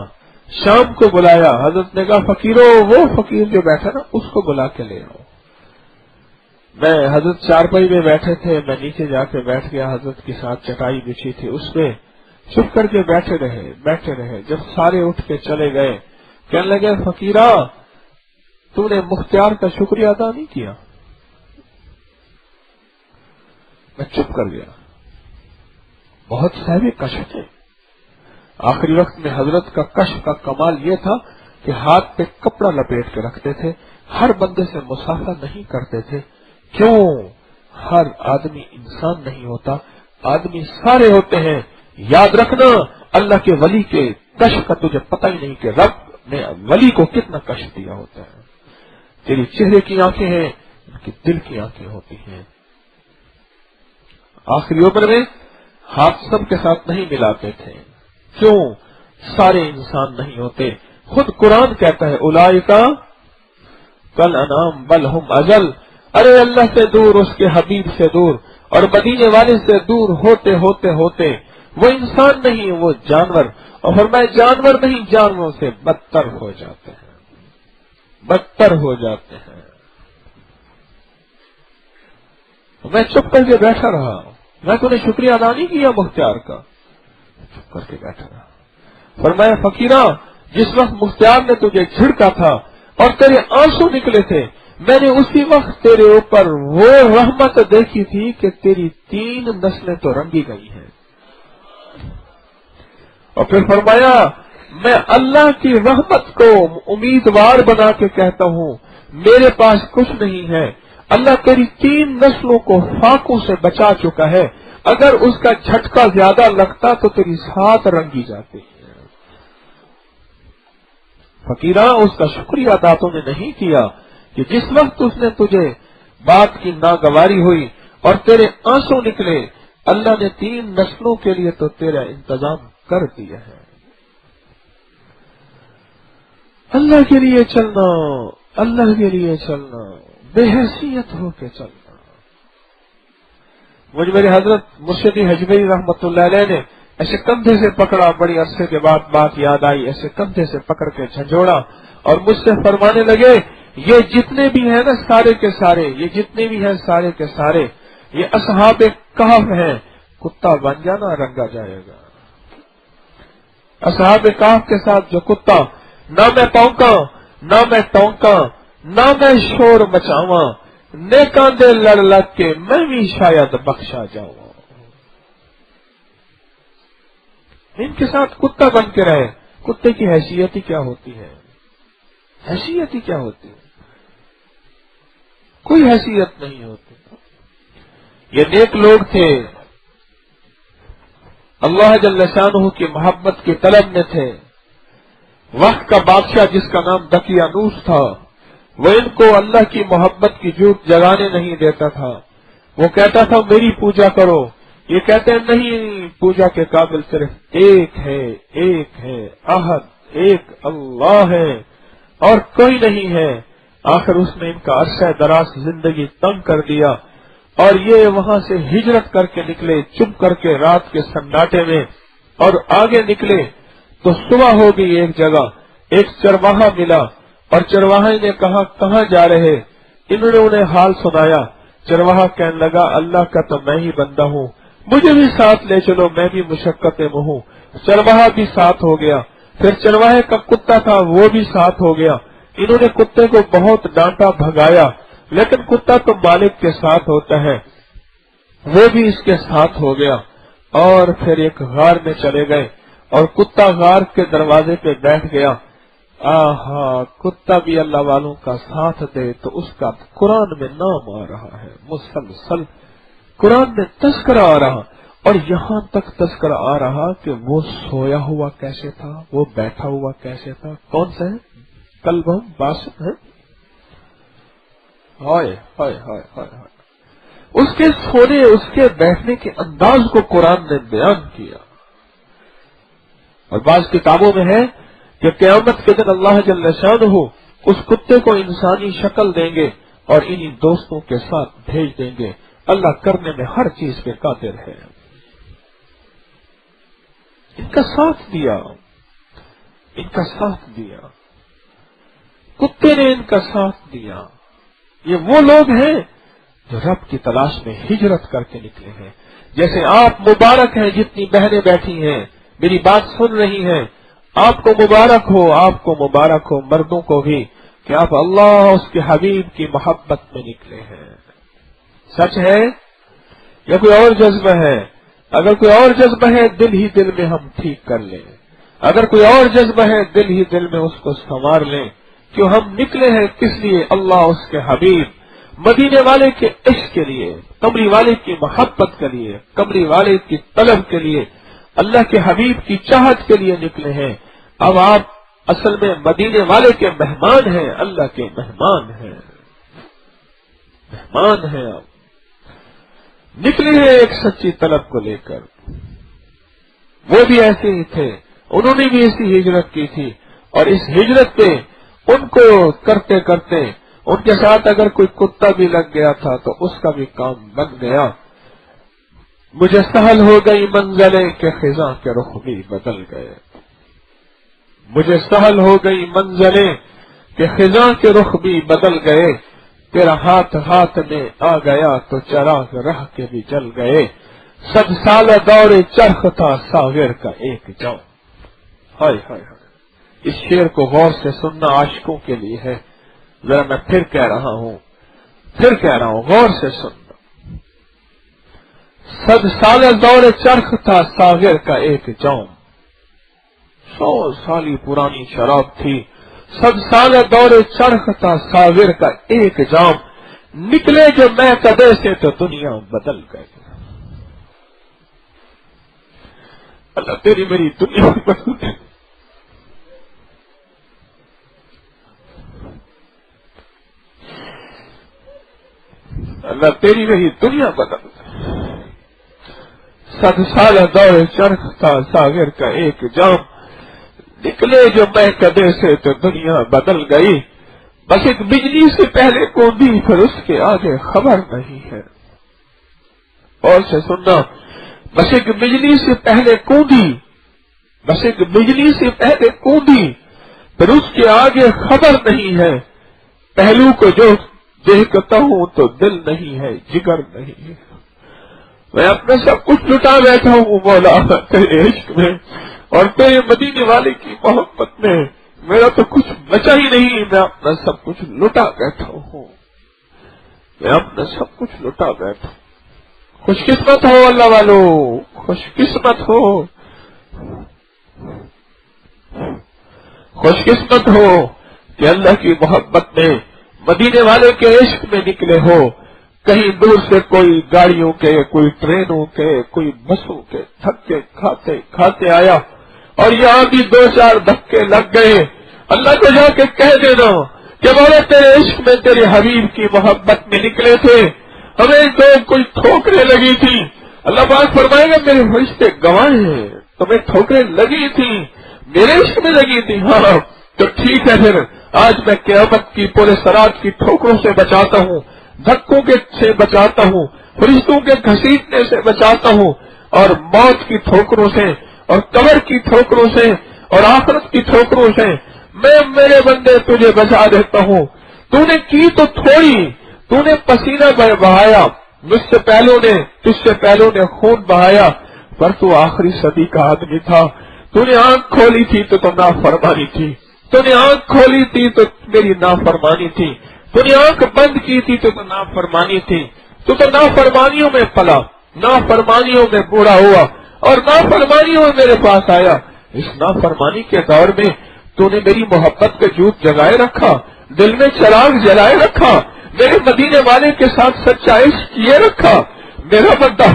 شام کو بلایا، حضرت نے کہا فقیرو، وہ فقیر جو بیٹھا نا اس کو بلا کے لے آؤ۔ میں حضرت چارپائی میں بیٹھے تھے، میں نیچے جا کے بیٹھ گیا، حضرت کے ساتھ چٹائی بچھی تھی، اس پہ چپ کر کے بیٹھے رہے۔ جب سارے اٹھ کے چلے گئے، کہنے لگے فقیرہ تو نے مختار کا شکریہ ادا نہیں کیا۔ میں چپ کر گیا، بہت صاحب کشف تھے۔ آخری وقت میں حضرت کا کشف کا کمال یہ تھا کہ ہاتھ پہ کپڑا لپیٹ کے رکھتے تھے، ہر بندے سے مصافحہ نہیں کرتے تھے۔ کیوں؟ ہر آدمی انسان نہیں ہوتا، آدمی سارے ہوتے ہیں۔ یاد رکھنا اللہ کے ولی کے کشف کا تجھے پتہ ہی نہیں کہ رب نے ولی کو کتنا کشف دیا ہوتا ہے۔ تیری چہرے کی آنکھیں ہیں، ان کی دل کی آنکھیں ہوتی ہیں۔ آخری عمر میں ہاتھ سب کے ساتھ نہیں ملاتے تھے، کیوں؟ سارے انسان نہیں ہوتے۔ خود قرآن کہتا ہے اولئک کل انعام بل ہم اضل، ارے اللہ سے دور، اس کے حبیب سے دور، اور مدینے والے سے دور ہوتے ہوتے ہوتے وہ انسان نہیں وہ جانور، اور فرمایا جانور نہیں جانوروں سے بدتر ہو جاتے ہیں، بدتر ہو جاتے ہیں۔ میں چپ کر کے بیٹھا رہا، میں تو نے شکریہ ادا نہیں کیا مختار کا، چپ کر کے بیٹھا رہا۔ فرمایا فقیرہ جس وقت مختار نے تجھے جھڑکا تھا اور تیرے آنسو نکلے تھے، میں نے اسی وقت تیرے اوپر وہ رحمت دیکھی تھی کہ تیری 3 نسلیں تو رنگی گئی ہیں۔ اور پھر فرمایا میں اللہ کی رحمت کو امیدوار بنا کے کہتا ہوں میرے پاس کچھ نہیں ہے، اللہ تیری 3 نسلوں کو فاقوں سے بچا چکا ہے، اگر اس کا جھٹکا زیادہ لگتا تو تیری 7 رنگی جاتی۔ فقیرہ اس کا شکریہ ادا تو نے نہیں کیا کہ جس وقت اس نے تجھے بات کی ناگواری ہوئی اور تیرے آنسو نکلے، اللہ نے 3 نسلوں کے لیے تو تیرا انتظام کر دیا ہے۔ اللہ کے لیے چلنا، اللہ کے لیے چلنا، بے حیثیت ہو کے چلنا۔ مجھ میرے حضرت مرشدی حجویری رحمت اللہ علیہ نے ایسے کندھے سے پکڑا، بڑی عرصے کے بعد بات یاد آئی، ایسے کندھے سے پکڑ کے جھنجھوڑا اور مجھ سے فرمانے لگے یہ جتنے بھی ہیں نا سارے کے سارے، یہ جتنے بھی ہیں سارے کے سارے، یہ اصحاب کہف ہیں، کتا بن جانا رنگا جائے گا۔ اصحاب کہف کے ساتھ جو کتا نہ میں پونکا نہ میں ٹونکا نہ میں شور مچاواں، نیکاں دے لڑ لگ کے میں بھی شاید بخشا جاؤں۔ ان کے ساتھ کتا بن کے رہے، کتے کی حیثیت ہی کیا ہوتی ہے، حیثیت ہی کیا ہوتی ہے، کوئی حیثیت نہیں ہوتی۔ یہ نیک لوگ تھے، اللہ جل شانہ کی محبت کی طلب میں تھے۔ وقت کا بادشاہ جس کا نام دقیانوس تھا وہ ان کو اللہ کی محبت کی جوت جگانے نہیں دیتا تھا، وہ کہتا تھا میری پوجا کرو، یہ کہتے ہیں نہیں، پوجا کے قابل صرف ایک ہے احد، ایک اللہ ہے اور کوئی نہیں ہے۔ آخر اس نے ان کا عرصہ دراز زندگی تنگ کر دیا اور یہ وہاں سے ہجرت کر کے نکلے، چپ کر کے رات کے سناٹے میں، اور آگے نکلے تو صبح ہو گئی۔ ایک جگہ ایک چرواہا ملا اور چرواہے نے کہا کہاں جا رہے؟ انہوں نے انہیں حال سنایا۔ چرواہا کہنے لگا اللہ کا تو میں ہی بندہ ہوں، مجھے بھی ساتھ لے چلو، میں بھی مشقت میں ہوں۔ چرواہا بھی ساتھ ہو گیا، پھر چرواہے کا کتا تھا وہ بھی ساتھ ہو گیا۔ انہوں نے کتے کو بہت ڈانٹا بھگایا، لیکن کتا تو مالک کے ساتھ ہوتا ہے، وہ بھی اس کے ساتھ ہو گیا۔ اور پھر ایک غار میں چلے گئے اور کتا غار کے دروازے پہ بیٹھ گیا۔ آہا، کتا بھی اللہ والوں کا ساتھ دے تو اس کا قرآن میں نام آ رہا ہے، مسلسل قرآن میں تذکرہ آ رہا، اور یہاں تک تذکرہ آ رہا کہ وہ سویا ہوا کیسے تھا، وہ بیٹھا ہوا کیسے تھا، کون سا ہے کلبم باسط ہے، ہائے ہائے ہائے ہائے ہائے، اس کے سونے اس کے بیٹھنے کے انداز کو قرآن نے بیان کیا۔ اور بعض کتابوں میں ہے کہ قیامت کے دن اللہ جل شانہ اس کتے کو انسانی شکل دیں گے اور انہی دوستوں کے ساتھ بھیج دیں گے۔ اللہ کرنے میں ہر چیز پہ قادر ہے۔ ان کا ساتھ دیا، ان کا ساتھ دیا، کتے نے ان کا ساتھ دیا۔ یہ وہ لوگ ہیں جو رب کی تلاش میں ہجرت کر کے نکلے ہیں۔ جیسے آپ مبارک ہیں، جتنی بہنیں بیٹھی ہیں میری بات سن رہی ہیں، آپ کو مبارک ہو، آپ کو مبارک ہو، مردوں کو بھی، کہ آپ اللہ اس کے حبیب کی محبت میں نکلے ہیں۔ سچ ہے یا کوئی اور جذبہ ہے؟ اگر کوئی اور جذبہ ہے دل ہی دل میں ہم ٹھیک کر لیں، اگر کوئی اور جذبہ ہے دل ہی دل میں اس کو سنوار لیں کہ ہم نکلے ہیں کس لیے، اللہ اس کے حبیب مدینے والے کے عشق کے لیے، کمری والے کی محبت کے لیے، کمری والے کی طلب کے لیے، اللہ کے حبیب کی چاہت کے لیے نکلے ہیں۔ اب آپ اصل میں مدینے والے کے مہمان ہیں، اللہ کے مہمان ہیں، مہمان ہیں۔ آپ نکلے ہیں ایک سچی طلب کو لے کر۔ وہ بھی ایسے ہی تھے، انہوں نے بھی ایسی ہجرت کی تھی، اور اس ہجرت پہ ان کو کرتے کرتے ان کے ساتھ اگر کوئی کتا بھی لگ گیا تھا تو اس کا بھی کام بن گیا۔ مجھے سہل ہو گئی منزلیں کہ خزاں کے رخ بھی بدل گئے، مجھے سہل ہو گئی منزلیں کہ خزاں کے رخ بھی بدل گئے، تیرا ہاتھ ہاتھ میں آ گیا تو چراغ رہ کے بھی جل گئے، 100 سال دور چرخ تھا ساغر کا ایک جام۔ ہائے ہائے ہائے، اس شعر کو غور سے سننا عاشقوں کے لیے ہے، ذرا میں پھر کہہ رہا ہوں غور سے سننا۔ 100 سال دور چرخ تھا ساغر کا ایک جام، 100 سالی پرانی شراب تھی، 100 سال دور چرخ تھا ساغر کا ایک جام، نکلے جو میں کدے سے تو دنیا بدل گئی۔ اللہ تیری میری دنیا بدل گئی، اللہ تیری میری دنیا بدل گئی۔ 100 سال دور چرخ تھا ساغر کا ایک جام، نکلے جو میں کدے سے تو دنیا بدل گئی، بس ایک بجلی سے پہلے کوندی پھر اس کے آگے خبر نہیں ہے۔ اور سے سننا، بس ایک بجلی سے پہلے کوندی، بس ایک بجلی سے پہلے کوندی پھر اس کے آگے خبر نہیں ہے، پہلو کو جو دیکھتا ہوں تو دل نہیں ہے، جگر نہیں ہے، میں اپنا سب کچھ لٹا بیٹھا ہوں مولا تیرے عشق میں اور تیرے مدینے والے کی محبت میں، میرا تو کچھ بچا ہی نہیں، میں اپنا سب کچھ لٹا بیٹھا ہوں، میں اپنا سب کچھ لٹا بیٹھا ہوں۔ خوش قسمت ہو اللہ والو، خوش قسمت ہو، خوش قسمت ہو کہ اللہ کی محبت میں مدینے والے کے عشق میں نکلے ہو، کہیں دور سے کوئی گاڑیوں کے، کوئی ٹرینوں کے، کوئی بسوں کے دھکے کھاتے کھاتے آیا اور یہاں بھی 2-4 دھکے لگ گئے، اللہ کو جا کے کہہ دینا کہ مولا تیرے عشق میں تیرے حبیب کی محبت میں نکلے تھے، ہمیں تو کوئی ٹھوکریں لگی تھی، اللہ پاک فرمائے گا میرے فرشتے گواہ ہیں، تمہیں ٹھوکریں لگی تھی میرے عشق میں لگی تھی، ہاں تو ٹھیک ہے، پھر آج میں قیامت کی پورے سرات کی ٹھوکروں سے بچاتا ہوں، دھکوں کے سے بچاتا ہوں، فرشتوں کے گھسیٹنے سے بچاتا ہوں، اور موت کی ٹھوکروں سے اور قبر کی ٹھوکروں سے اور آخرت کی ٹھوکروں سے میں میرے بندے تجھے بچا دیتا ہوں۔ تو نے کی تو تھوڑی، تو نے پسینہ بہایا، مجھ سے پہلوں نے، تجھ سے پہلوں نے خون بہایا، پر تو آخری صدی کا آدمی تھا، تو نے آنکھ کھولی تھی تو نافرمانی تھی، تو نے آنکھ کھولی تھی تو میری نافرمانی تھی، تو نے آنکھ بند کی تھی تو نافرمانی تھی، تو نافرمانیوں میں پلا، نافرمانیوں میں بوڑھا ہوا اور نافرمانیوں میں میرے پاس آیا، اس نافرمانی کے دور میں تو نے میری محبت کا جوت جگائے رکھا، دل میں چراغ جلائے رکھا، میرے مدینے والے کے ساتھ سچائی کیے رکھا، میرا بندہ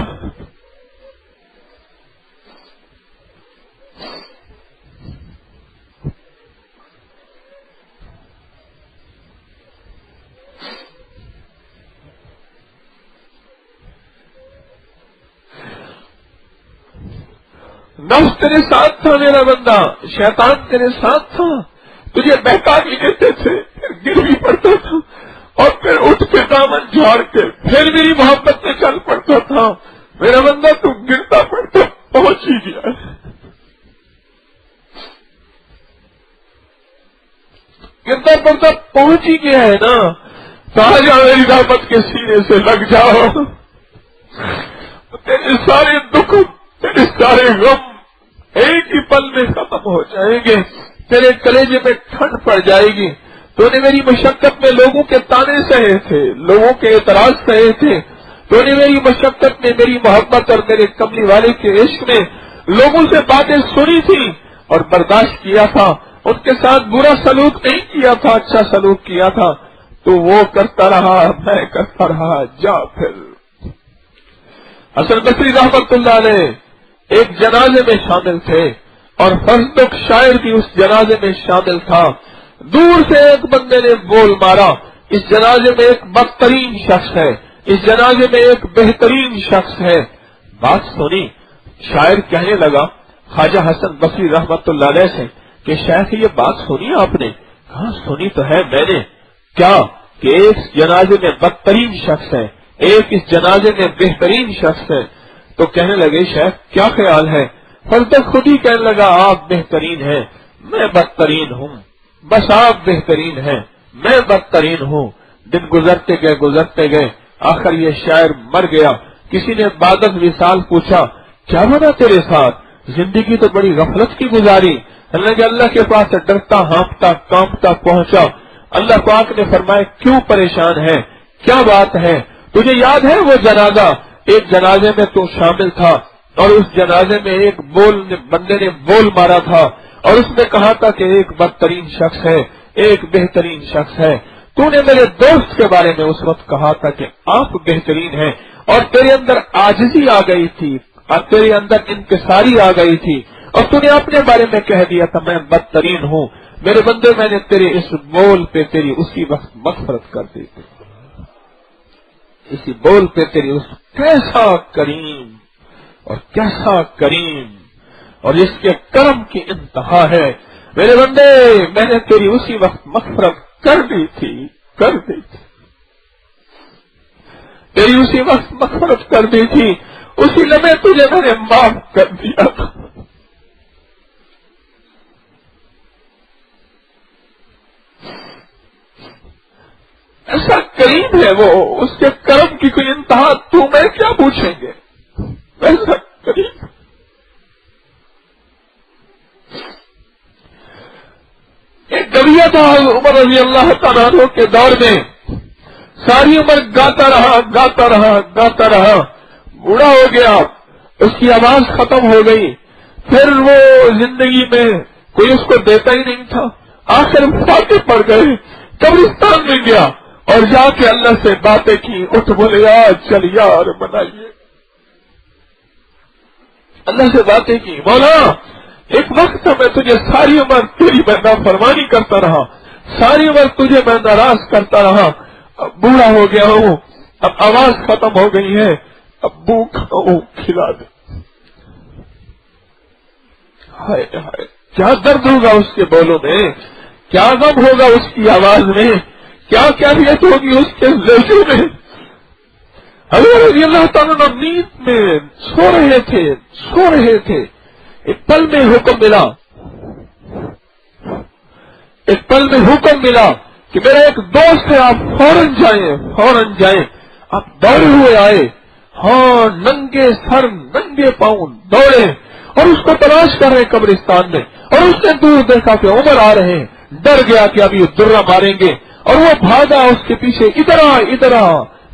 نفس تیرے ساتھ تھا، میرا بندہ شیطان تیرے ساتھ تھا، تجھے بہکا بھی دیتے تھے، پھر گر بھی پڑتا تھا اور پھر اٹھ کے دامن جھاڑ کے پھر میری محبت میں چل پڑتا تھا، میرا بندہ تو گرتا پڑتا پہنچ ہی گیا، گرتا پڑتا پہنچ ہی گیا ہے نا، کہا جا میری رحمت کے سینے سے لگ جاؤ، تیرے سارے دکھ، تیرے سارے غم ایک ہی پل میں ختم ہو جائیں گے، تیرے کلیجے میں ٹھنڈ پڑ جائے گی، تو نے میری مشقت میں لوگوں کے تانے سہے تھے، لوگوں کے اعتراض سہے تھے، تو نے میری مشقت میں میری محبت اور میرے کملی والے کے عشق میں لوگوں سے باتیں سنی تھی اور برداشت کیا تھا، ان کے ساتھ برا سلوک نہیں کیا تھا، اچھا سلوک کیا تھا، تو وہ کرتا رہا، میں کرتا رہا، جا پھر۔ حسن بصری رحمت اللہ علیہ ایک جنازے میں شامل تھے اور فضلک شاعر بھی اس جنازے میں شامل تھا، دور سے ایک بندے نے بول مارا، اس جنازے میں ایک بدترین شخص ہے، اس جنازے میں ایک بہترین شخص ہے، بات سنی، شاعر کہنے لگا خواجہ حسن بصری رحمت اللہ علیہ سے کہ شیخ یہ بات سنی آپ نے؟ کہا سنی تو ہے میں نے، کیا کہ ایک جنازے میں بدترین شخص ہے، ایک اس جنازے میں بہترین شخص ہے، تو کہنے لگے شیخ کیا خیال ہے؟ فضل خود ہی کہنے لگا آپ بہترین ہیں، میں بدترین ہوں، بس آپ بہترین ہیں، میں بدترین ہوں۔ دن گزرتے گئے، آخر یہ شاعر مر گیا۔ کسی نے بعد از وصال پوچھا کیا بنا تیرے ساتھ؟ زندگی تو بڑی غفلت کی گزاری۔ اللہ کے پاس ڈرتا ہانپتا کانپتا پہنچا۔ اللہ پاک نے فرمایا کیوں پریشان ہے، کیا بات ہے؟ تجھے یاد ہے وہ جنازہ؟ ایک جنازے میں تو شامل تھا اور اس جنازے میں ایک بندے نے بول مارا تھا اور اس نے کہا تھا کہ ایک بدترین شخص ہے، ایک بہترین شخص ہے۔ تو نے میرے دوست کے بارے میں اس وقت کہا تھا کہ آپ بہترین ہیں اور تیرے اندر عاجزی آ گئی تھی اور تیرے اندر انکساری آ گئی تھی اور تو نے اپنے بارے میں کہہ دیا تھا میں بدترین ہوں۔ میرے بندے میں نے تیرے اس بول پہ تیری اسی وقت مغفرت کر دی تھی، اسی بول پہ تیری اس کیسا کریم اور کیسا کریم اور اس کے کرم کی انتہا ہے میرے بندے، میں نے تیری اسی وقت مغفرت کر دی تھی تیری اسی وقت مغفرت کر دی تھی، اسی لمحے تجھے میں نے معاف کر دیا تھا۔ ایسا کریم ہے وہ، اس کے کرم کی کوئی انتہا تو میں کیا پوچھیں گے، ایسا کریم۔ ایک گویا تھا عمر رضی اللہ تعالیٰ عنہ کے دور میں، ساری عمر گاتا رہا، بوڑھا ہو گیا، اس کی آواز ختم ہو گئی، پھر وہ زندگی میں کوئی اس کو دیتا ہی نہیں تھا، آخر فاتح پڑ گئے، قبرستان میں گیا اور جا کے اللہ سے باتیں کی، اٹھ بولے یار چل یار بنائیے، اللہ سے باتیں کی، مولا ایک وقت میں تجھے ساری عمر تیری میں نافرمانی کرتا رہا، ساری عمر تجھے میں ناراض کرتا رہا، اب بوڑھا ہو گیا ہوں، اب آواز ختم ہو گئی ہے، اب بھوک ہوں کھلا دے۔ ہائے ہائے کیا درد ہوگا اس کے بولوں میں، کیا غم ہوگا اس کی آواز میں، کیا کیفیت ہوگی اس کے لہجے میں۔ حضرت رضی اللہ تعالیٰ نیند میں سو رہے تھے، ایک پل میں حکم ملا کہ میرا ایک دوست ہے، آپ فوراً جائیں۔ آپ دوڑے ہوئے آئے، ہاں ننگے سر ننگے پاؤں دوڑے اور اس کو تلاش کر رہے قبرستان میں، اور اس نے دور دیکھا کہ عمر آ رہے ہیں، ڈر گیا کہ اب یہ درہ ماریں گے اور وہ بھاگا اس کے پیچھے، ادھر آ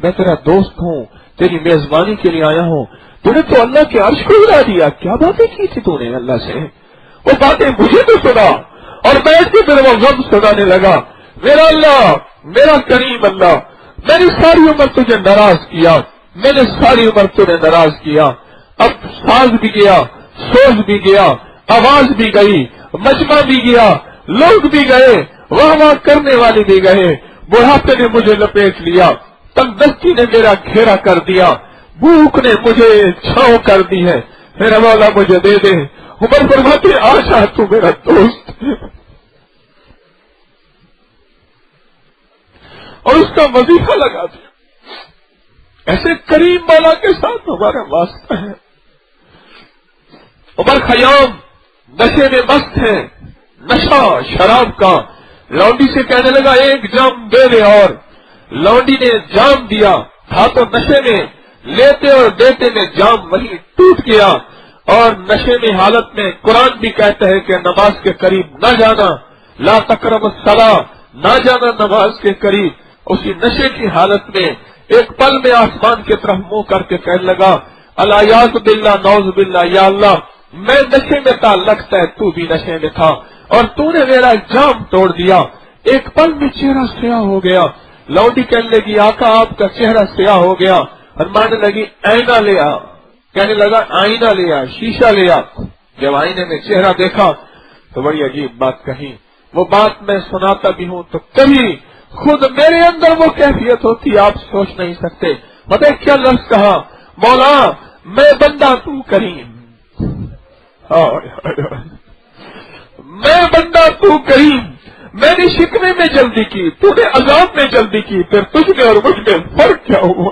میں تیرا دوست ہوں، تیری میزبانی کے لیے آیا ہوں، تو نے تو اللہ کے عرش کو ہلا دیا، کیا باتیں کی تھی تو نے اللہ سے، وہ باتیں مجھے تو سنا، اور بیٹھ کے پھر وہ غم سنانے لگا، میرا اللہ میرا کریم اللہ، میں نے ساری عمر تجھے ناراض کیا، میں نے ساری عمر تجھے ناراض کیا، اب ساز بھی گیا، سوز بھی گیا، آواز بھی گئی، مجمع بھی گیا، لوگ بھی گئے، واہ کرنے والے بھی گئے، بڑھاپے نے مجھے لپیٹ لیا، تنگدستی نے میرا گھیرا کر دیا، بھوک نے مجھے چھاؤں کر دی ہے، میرا مولا مجھے دے دے۔ عمر فرماتے آشا تو میرا دوست اور اس کا وظیفہ لگا دیا۔ ایسے کریم والا کے ساتھ ہمارا واسطہ ہے۔ عمر خیام نشے میں مست ہے، نشہ شراب کا، لونڈی سے کہنے لگا ایک جام دے دے، اور لونڈی نے جام دیا، تھا تو نشے میں، لیتے اور دیتے میں جام وہی ٹوٹ گیا، اور نشے میں حالت میں قرآن بھی کہتا ہے کہ نماز کے قریب نہ جانا، لا تقرب الصلاۃ، نہ جانا نماز کے قریب۔ اسی نشے کی حالت میں ایک پل میں آسمان کی طرف منہ کر کے کہنے لگا الیاذ باللہ نعوذ باللہ، یا اللہ میں نشے میں تھا، لگتا ہے تو بھی نشے میں تھا اور تو نے میرا جام توڑ دیا۔ ایک پل میں چہرہ سیاہ ہو گیا، لوڈی کہنے لگی آقا آپ کا چہرہ سیاہ ہو گیا، فرمانے لگی آئینہ لے آ، کہنے لگا آئینہ لے آ، شیشہ لے آ۔ جب آئینے میں چہرہ دیکھا تو بڑی عجیب بات کہی، وہ بات میں سناتا بھی ہوں تو کبھی خود میرے اندر وہ کیفیت ہوتی آپ سوچ نہیں سکتے۔ پتہ کیا لفظ کہا، مولا میں بندہ تو کریم، میں بندہ تو کریم، میں نے شکوے میں جلدی کی، تو نے عذاب میں جلدی کی، پھر تجھ میں اور مجھ میں فرق کیا ہوا؟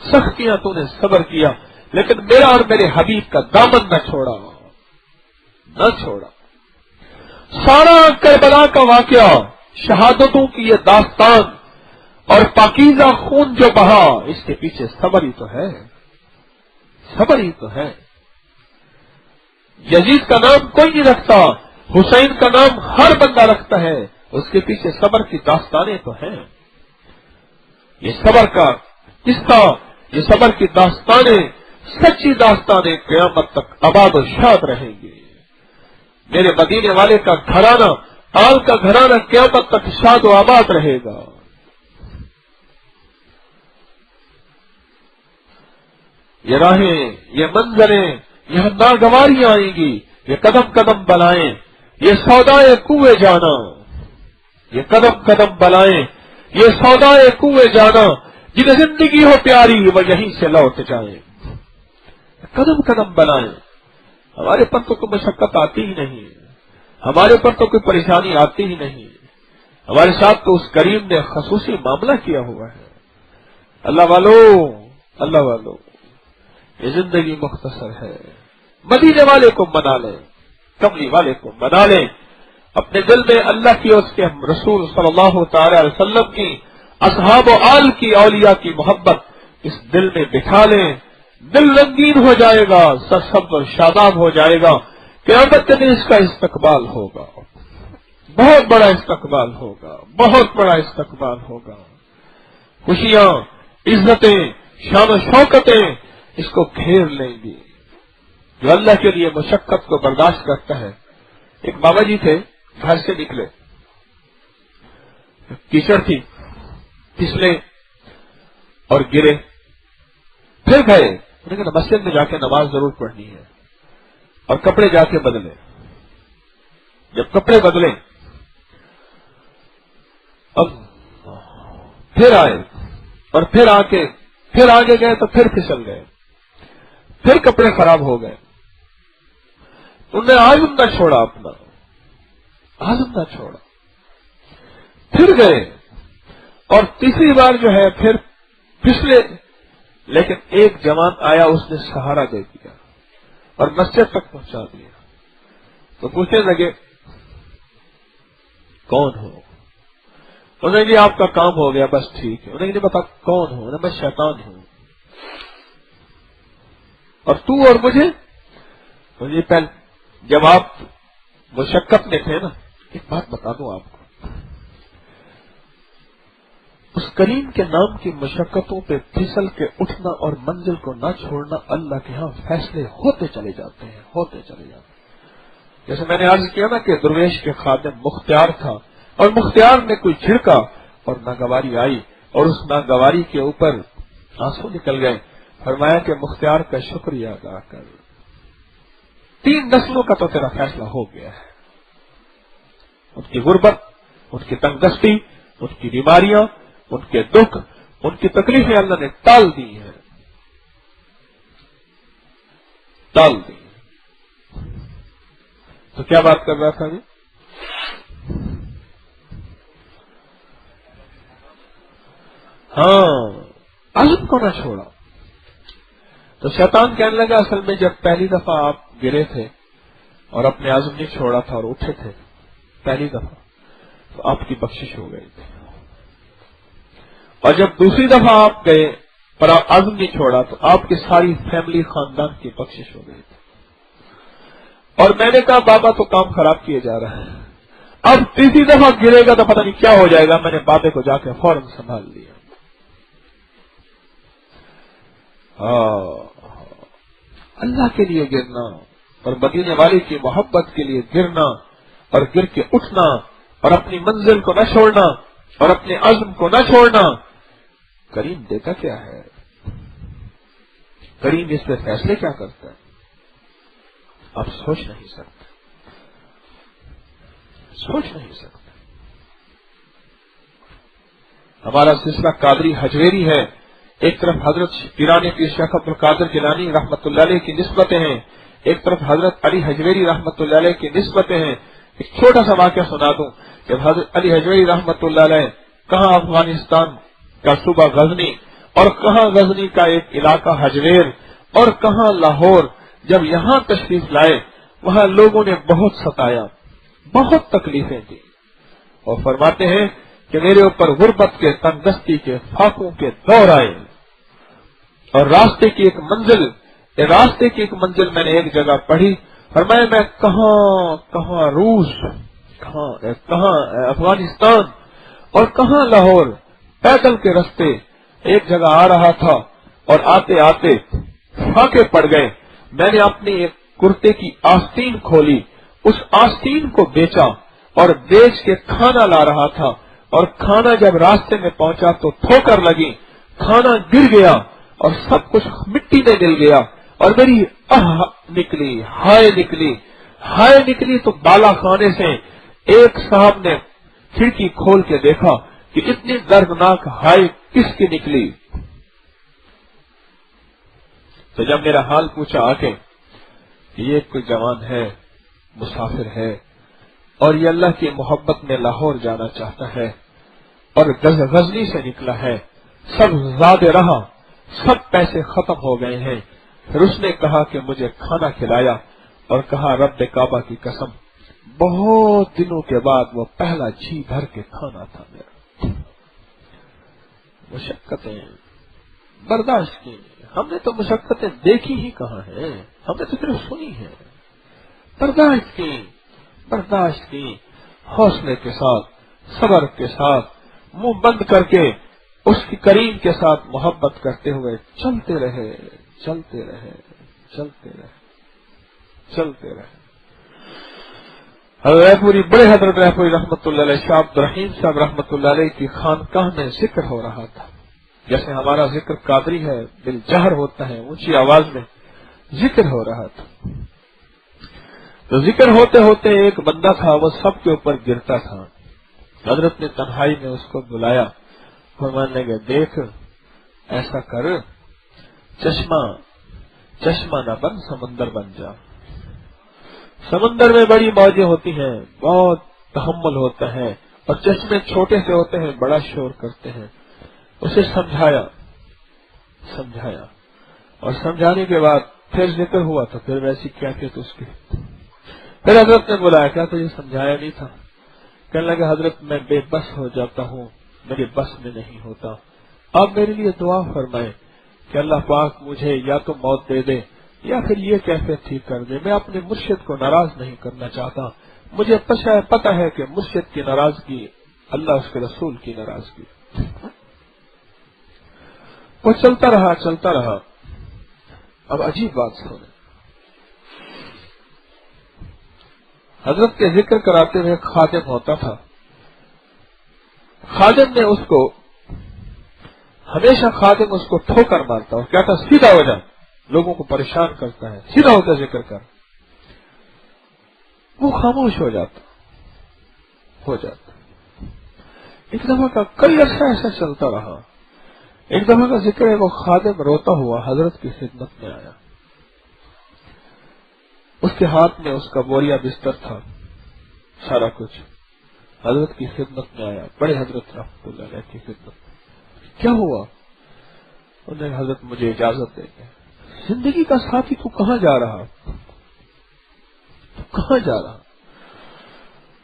سختیاں تو نے صبر کیا، لیکن میرا اور میرے حبیب کا دامن نہ چھوڑا، نہ چھوڑا۔ سارا کربلا کا واقعہ، شہادتوں کی یہ داستان اور پاکیزہ خون جو بہا، اس کے پیچھے صبر ہی تو ہے، صبر ہی تو ہے۔ یزید کا نام کوئی نہیں رکھتا، حسین کا نام ہر بندہ رکھتا ہے، اس کے پیچھے صبر کی داستانیں تو ہیں۔ یہ صبر کا قصہ، یہ صبر کی داستانیں، سچی داستانیں قیامت تک آباد و شاد رہیں گے۔ میرے مدینے والے کا گھرانہ، آل کا گھرانہ قیامت تک شاد و آباد رہے گا۔ یہ راہیں، یہ منظریں، یہ ناگواریاں آئیں گی، یہ قدم قدم بلائیں، یہ سودائے کوئے جانا، یہ قدم قدم بلائیں، یہ سودائے کوئے جانا، جنہیں زندگی ہو پیاری وہ یہیں سے لوٹ جائیں۔ قدم قدم بلائیں۔ ہمارے پر تو کوئی مشقت آتی ہی نہیں، ہمارے پر تو کوئی پریشانی آتی ہی نہیں، ہمارے ساتھ تو اس کریم نے خصوصی معاملہ کیا ہوا ہے۔ اللہ والو، اللہ والو، یہ زندگی مختصر ہے، مدینے والے کو منا لیں، کملی والے کو منا لیں، اپنے دل میں اللہ کی اور اس کے رسول صلی اللہ تعالی علیہ وسلم کی، اصحاب و آل کی، اولیاء کی محبت اس دل میں بٹھا لیں، دل رنگین ہو جائے گا، سرسبز اور شاداب ہو جائے گا۔ قیامت کے دن اس کا استقبال ہوگا، بہت بڑا استقبال ہوگا، بہت بڑا استقبال ہوگا۔ خوشیاں، عزتیں، شان و شوکتیں اس کو گھیر لیں گی۔ جو اللہ کے لیے مشقت کو برداشت کرتا ہے۔ ایک بابا جی تھے، گھر سے نکلے، کیچڑ تھی، پھسلے اور گرے، پھر گئے، انہوں نے کہا مسجد میں جا کے نماز ضرور پڑھنی ہے، اور کپڑے جا کے بدلے۔ جب کپڑے بدلے، اب پھر آئے اور پھر آ کے پھر آگے گئے تو پھر پھسل گئے، پھر کپڑے خراب ہو گئے۔ انہوں نے عزم نہ چھوڑا، اپنا عزم نہ چھوڑا، پھر گئے اور تیسری بار جو ہے پھر پھسلے، لیکن ایک جوان آیا، اس نے سہارا دے دیا اور مسجد تک پہنچا دیا۔ تو پوچھنے لگے کون ہو؟ انہوں نے جی آپ کا کام ہو گیا، بس ٹھیک ہے۔ انہوں نے نہیں بتا کون ہو؟ میں شیطان ہوں۔ اور تو اور مجھے پہلے جب آپ مشقت میں تھے نا، ایک بات بتا دوں آپ کو، اس کریم کے نام کی مشقتوں پہ پھسل کے اٹھنا اور منزل کو نہ چھوڑنا، اللہ کے ہاں فیصلے ہوتے چلے جاتے ہیں، ہوتے چلے جاتے ہیں۔ جیسے میں نے عرض کیا نا کہ درویش کے خادم مختار تھا، اور مختار نے کوئی چھڑکا اور ناگواری آئی، اور اس ناگواری کے اوپر آنسو نکل گئے۔ فرمایا کہ مختار کا شکریہ ادا کر، 3 نسلوں کا تو تیرا فیصلہ ہو گیا ہے۔ ان کی غربت، ان کی تنگ دستی، ان کی بیماریاں، ان کے دکھ، ان کی تکلیفیں اللہ نے ٹال دی ہیں، ٹال دی۔ تو کیا بات کر رہا تھا جی؟ ہاں، عزم کو نہ چھوڑا۔ تو شیطان کہنے لگا اصل میں جب پہلی دفعہ آپ گرے تھے اور اپنے عزم نہیں چھوڑا تھا اور اٹھے تھے پہلی دفعہ، تو آپ کی بخشش ہو گئی تھی، اور جب دوسری دفعہ آپ گئے اور آپ عزم نہیں چھوڑا تو آپ کی ساری فیملی، خاندان کی بخشش ہو گئی تھی۔ اور میں نے کہا بابا تو کام خراب کیے جا رہا ہے، اب تیسری دفعہ گرے گا تو پتہ نہیں کیا ہو جائے گا۔ میں نے بابے کو جا کے فوراً سنبھال لیا۔ اللہ کے لیے گرنا اور مدینے والے کی محبت کے لیے گرنا اور گر کے اٹھنا اور اپنی منزل کو نہ چھوڑنا اور اپنے عزم کو نہ چھوڑنا، کریم دیتا کیا ہے؟ کریم اس پہ فیصلے کیا کرتا ہے؟ آپ سوچ نہیں سکتے، سوچ نہیں سکتے۔ ہمارا سلسلہ قادری حجویری ہے، ایک طرف حضرت پیرانی پیر شیخ عبد القادر جیلانی رحمۃ اللہ علیہ کی نسبتیں ہیں، ایک طرف حضرت علی حجویری رحمۃ اللہ علیہ کی نسبتیں ہیں۔ ایک چھوٹا سا واقعہ سنا دوں، جب حضرت علی حجویری رحمۃ اللہ علیہ کہاں افغانستان کا صوبہ غزنی اور کہاں غزنی کا ایک علاقہ حجویر اور کہاں لاہور، جب یہاں تشریف لائے وہاں لوگوں نے بہت ستایا، بہت تکلیفیں دی، اور فرماتے ہیں کہ میرے اوپر غربت کے، تنگدستی کے، فاقوں کے دور آئے، اور راستے کی ایک منزل میں نے ایک جگہ پڑھی، فرمایا میں کہاں روس، کہاں افغانستان اور کہاں لاہور، پیدل کے رستے ایک جگہ آ رہا تھا اور آتے آتے پھاکے پڑ گئے، میں نے اپنی ایک کرتے کی آستین کھولی، اس آستین کو بیچا اور بیچ کے کھانا لا رہا تھا، اور کھانا جب راستے میں پہنچا تو ٹھوکر لگی، کھانا گر گیا اور سب کچھ مٹی میں مل گیا، اور میری ہائے نکلی تو بالا خانے سے ایک صاحب نے کھڑکی کھول کے دیکھا کہ اتنی دردناک ہائے کس کی نکلی۔ تو جب میرا حال پوچھا آ کے کہ یہ کوئی جوان ہے، مسافر ہے، اور یہ اللہ کی محبت میں لاہور جانا چاہتا ہے اور غزنی سے نکلا ہے، سب زیادہ رہا، سب پیسے ختم ہو گئے ہیں، پھر اس نے کہا کہ مجھے کھانا کھلایا اور کہا رب کعبہ کی قسم بہت دنوں کے بعد وہ پہلا جی بھر کے کھانا تھا میرا۔ مشقتیں برداشت کی، ہم نے تو مشقتیں دیکھی ہی کہاں ہیں، ہم نے تو صرف سنی ہے۔ برداشت کی حوصلے کے ساتھ، صبر کے ساتھ، منہ بند کر کے اس کی کریم کے ساتھ محبت کرتے ہوئے چلتے رہے۔ بڑے حضرت رحپوری رحمۃ اللہ علیہ، شاہ عبد الرحیم صاحب رحمۃ اللہ علیہ کی خانقاہ میں ذکر ہو رہا تھا، جیسے ہمارا ذکر قادری ہے، بالجہر ہوتا ہے، اونچی آواز میں ذکر ہو رہا تھا۔ تو ذکر ہوتے ہوتے ایک بندہ تھا، وہ سب کے اوپر گرتا تھا، حضرت نے تنہائی میں اس کو بلایا، فرمانے لگے دیکھ ایسا کر، چشمہ نہ بن، سمندر بن جا۔ سمندر میں بڑی موجیں ہوتی ہیں، بہت تحمل ہوتا ہے، اور چشمے چھوٹے سے ہوتے ہیں، بڑا شور کرتے ہیں۔ اسے سمجھایا اور سمجھانے کے بعد پھر ذکر ہوا تو پھر ویسی کیفیت اس کی۔ پھر حضرت نے بلایا، کیا تجھے سمجھایا نہیں تھا؟ کہنے لگا حضرت میں بے بس ہو جاتا ہوں، میرے بس میں نہیں ہوتا، آپ میرے لیے دعا فرمائیں کہ اللہ پاک مجھے یا تو موت دے دے یا پھر یہ کیفیت ٹھیک کر دے، میں اپنے مرشد کو ناراض نہیں کرنا چاہتا، مجھے پتہ ہے کہ مرشد کی ناراضگی اللہ اس کے رسول کی ناراضگی۔ وہ چلتا رہا۔ اب عجیب بات سنیں، حضرت کے ذکر کراتے ہوئے خادم ہوتا تھا، خادم نے اس کو ہمیشہ ٹھوکر مارتا اور کہتا سیدھا ہو جا، لوگوں کو پریشان کرتا ہے، سیدھا ہو کر ذکر کر، وہ خاموش ہو جاتا۔ ایک دفعہ کا کئی عرصہ ایسا چلتا رہا، ایک دفعہ کا ذکر ہے، وہ خادم روتا ہوا حضرت کی خدمت میں آیا، اس کے ہاتھ میں اس کا بوریا بستر تھا، سارا کچھ حضرت کی خدمت میں آیا، بڑے حضرت رحمۃ اللہ علیہ کی خدمت میں۔ کیا ہوا؟ انہوں نے حضرت مجھے اجازت دیں گے۔ زندگی کا ساتھی تو کہاں جا رہا؟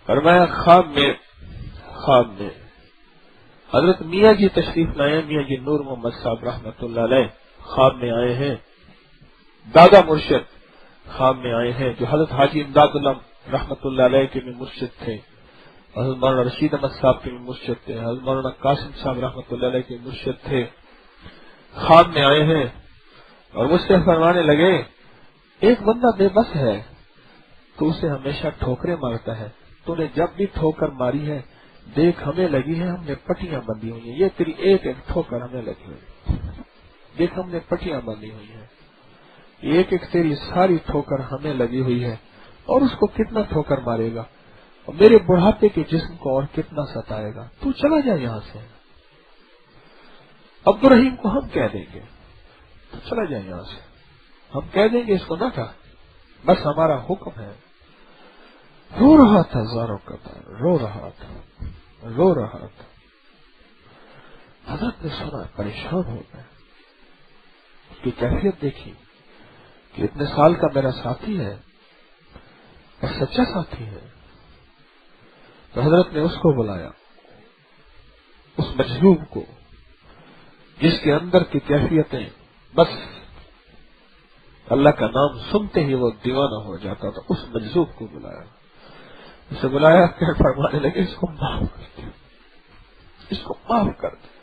فرمایا خواب میں حضرت میاں جی تشریف لائے، میاں جی نور محمد صاحب رحمۃ اللہ علیہ خواب میں آئے ہیں، دادا مرشد خواب میں آئے ہیں، جو حضرت حاجی امداد اللہ رحمۃ اللہ علیہ کے بھی مرشد تھے، حضرت مولانا رشید احمد صاحب کے بھی مرشد تھے، حضرت مولانا قاسم صاحب رحمۃ اللہ علیہ کے مرشد تھے، خواب میں آئے ہیں اور مجھ سے فرمانے لگے ایک بندہ بے بس ہے تو اسے ہمیشہ ٹھوکریں مارتا ہے، تو نے جب بھی ٹھوکر ماری ہے دیکھ ہمیں لگی ہے، ہم نے پٹیاں بندھی ہوئی ہیں، یہ تیری ایک ایک ٹھوکر ہمیں لگی ہوئی، دیکھ ہم نے پٹیاں بندھی ہوئی ہیں، ایک ایک تیری ساری ٹھوکر ہمیں لگی ہوئی ہے، اور اس کو کتنا ٹھوکر مارے گا اور میرے بڑھاپے کے جسم کو اور کتنا ستائے گا، تو چلا جا یہاں سے۔ عبد الرحیم کو ہم کہہ دیں گے تو چلا جائے یہاں سے، ہم کہہ دیں گے اس کو نہ کہا، بس ہمارا حکم ہے۔ رو رہا تھا، زاروں کا تھا، رو رہا تھا۔ حضرت نے سنا، پریشان ہو گئے، اس کی کیفیت دیکھی کہ اتنے سال کا میرا ساتھی ہے اور سچا ساتھی ہے. تو حضرت نے اس کو بلایا، اس مجذوب کو جس کے اندر کی کیفیتیں بس اللہ کا نام سنتے ہی وہ دیوانہ ہو جاتا تھا. اس مجذوب کو بلایا، اسے بلایا کہ فرمانے لگے اس کو معاف کر دے، اس کو معاف کر دے.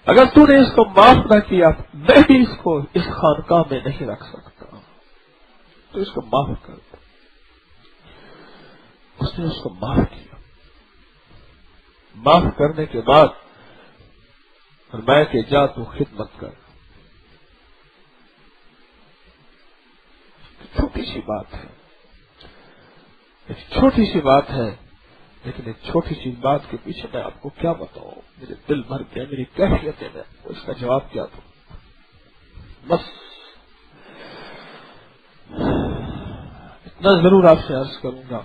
اگر تو نے اس کو معاف نہ کیا میں بھی اس کو اس خانقاہ میں نہیں رکھ سکتا، تو اس کو معاف کر دے. اس نے اس کو معاف کیا. معاف کرنے کے بعد فرمایا کہ جا تو خدمت کر. چھوٹی سی بات ہے، ایک چھوٹی سی بات ہے، لیکن ایک چھوٹی سی بات کے پیچھے میں آپ کو کیا بتاؤں، میرے دل بھر گیا، میری کیفیتیں میں اس کا جواب کیا دوں. بس اتنا ضرور آپ سے عرض کروں گا،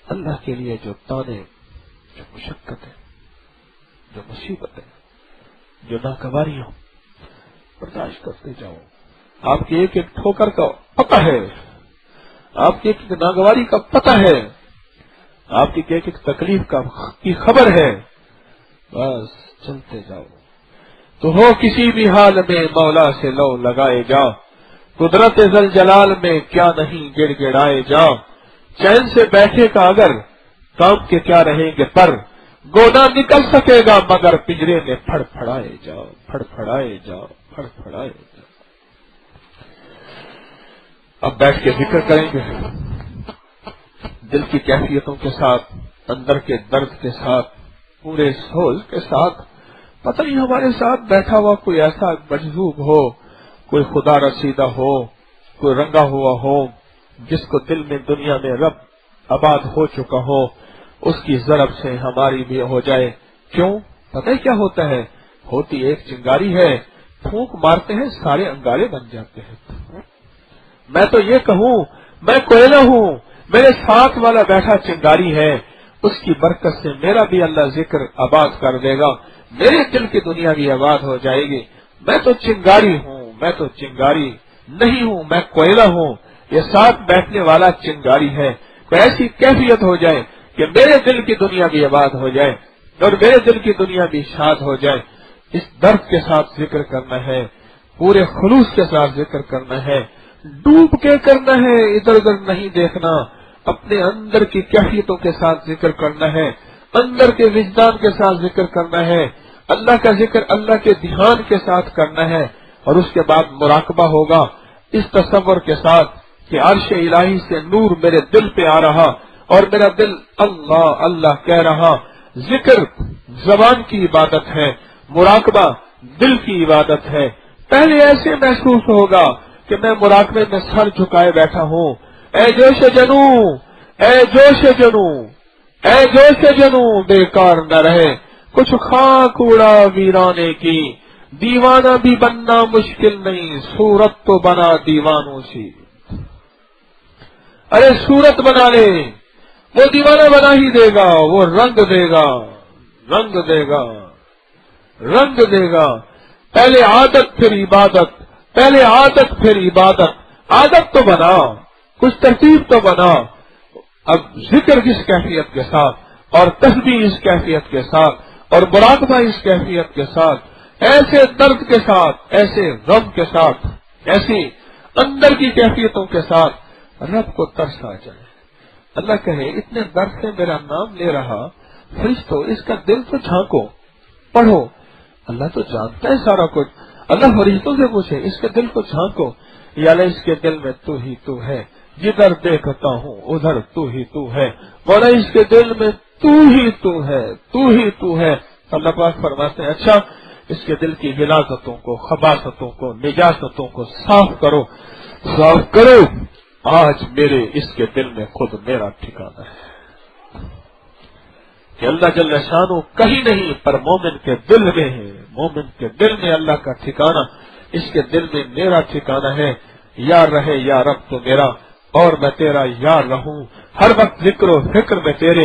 اللہ کے لیے جو تانے، جو مشقتیں، جو مصیبتیں، جو ناگواریاں برداشت کرتے جاؤ. آپ کی ایک ایک ٹھوکر کا پتہ ہے، آپ کی ایک ایک ناگواری کا پتہ ہے، آپ کی ایک ایک تکلیف کی خبر ہے. بس چلتے جاؤ. تو ہو کسی بھی حال میں مولا سے لو لگائے جا، قدرت ذل جلال میں کیا نہیں گڑ گڑائے جا. چین سے بیٹھے کا اگر کام کے کیا رہیں گے پر، گونا نکل سکے گا مگر پنجرے میں پھڑ پھڑائے جاؤ، پھڑ پھڑائے جاؤ، پھڑ پھڑائے جاؤ. اب بیٹھ کے ذکر کریں گے دل کی کیفیتوں کے ساتھ، اندر کے درد کے ساتھ، پورے سوز کے ساتھ. پتہ نہیں ہمارے ساتھ بیٹھا ہوا کوئی ایسا مجذوب ہو، کوئی خدا رسیدہ ہو، کوئی رنگا ہوا ہو، جس کو دل میں دنیا میں رب آباد ہو چکا ہو، اس کی ضرب سے ہماری بھی ہو جائے. کیوں؟ پتہ کیا ہوتا ہے؟ ہوتی ایک چنگاری ہے، پھونک مارتے ہیں سارے انگارے بن جاتے ہیں. میں تو یہ کہوں میں کوئلہ ہوں، میرے ساتھ والا بیٹھا چنگاری ہے، اس کی برکت سے میرا بھی اللہ ذکر آباد کر دے گا، میرے دل کی دنیا بھی آباد ہو جائے گی. میں تو چنگاری ہوں، میں تو چنگاری نہیں ہوں، میں کوئلہ ہوں. یہ ساتھ بیٹھنے والا چنگاری ہے. کوئی ایسی کیفیت ہو جائے کہ میرے دل کی دنیا بھی آباد ہو جائے اور میرے دل کی دنیا بھی شاد ہو جائے. اس درد کے ساتھ ذکر کرنا ہے، پورے خلوص کے ساتھ ذکر کرنا ہے، ڈوب کے کرنا ہے، ادھر ادھر نہیں دیکھنا. اپنے اندر کی کیفیتوں کے ساتھ ذکر کرنا ہے، اندر کے وجدان کے ساتھ ذکر کرنا ہے، اللہ کا ذکر اللہ کے دھیان کے ساتھ کرنا ہے. اور اس کے بعد مراقبہ ہوگا اس تصور کے ساتھ کہ عرش الہی سے نور میرے دل پہ آ رہا اور میرا دل اللہ اللہ کہہ رہا. ذکر زبان کی عبادت ہے، مراقبہ دل کی عبادت ہے. پہلے ایسے محسوس ہوگا کہ میں مراقبے میں سر جھکائے بیٹھا ہوں. اے جوش جنو، اے جوش جنو، اے جوش جنو بیکار نہ رہے، کچھ خاک اڑا ویرانے کی. دیوانہ بھی بننا مشکل نہیں، صورت تو بنا دیوانوں سی. ارے صورت بنا لے، وہ دیوانہ بنا ہی دے گا، وہ رنگ دے گا، رنگ دے گا، رنگ دے گا. پہلے عادت پھر عبادت، پہلے عادت پھر عبادت. عادت تو بنا، کچھ ترتیب تو بنا. اب ذکر کس کیفیت کے ساتھ، اور تسبیح اس کیفیت کے ساتھ، اور مراقبہ اس کیفیت کے ساتھ، ایسے درد کے ساتھ، ایسے غم کے ساتھ، ایسی اندر کی کیفیتوں کے ساتھ رب کو ترس آ جائے. اللہ کہے اتنے درد سے میرا نام لے رہا، فرشتو اس کا دل تو جھانکو، پڑھو. اللہ تو جانتا ہے سارا کچھ. اللہ فرشتوں سے پوچھے اس کے دل کو جھانکو. یا اللہ اس کے دل میں تو ہی تو ہے، جدھر دیکھتا ہوں ادھر تو ہی تو ہے. مولا اس کے دل میں تو ہی تو ہے، تو ہی تو ہے. اللہ پاک فرماتے ہیں اچھا اس کے دل کی غلاظتوں کو، خباثتوں کو، نجاستوں کو صاف کرو، صاف کرو. آج میرے اس کے دل میں خود میرا ٹھکانہ ہے کہ اللہ جل شانہ کہیں نہیں پر مومن کے دل میں ہے. مومن کے دل میں اللہ کا ٹھکانہ، اس کے دل میں میرا ٹھکانہ ہے. یار رہے یا رب تو میرا اور میں تیرا یار رہوں. ہر وقت ذکر و فکر میں تیرے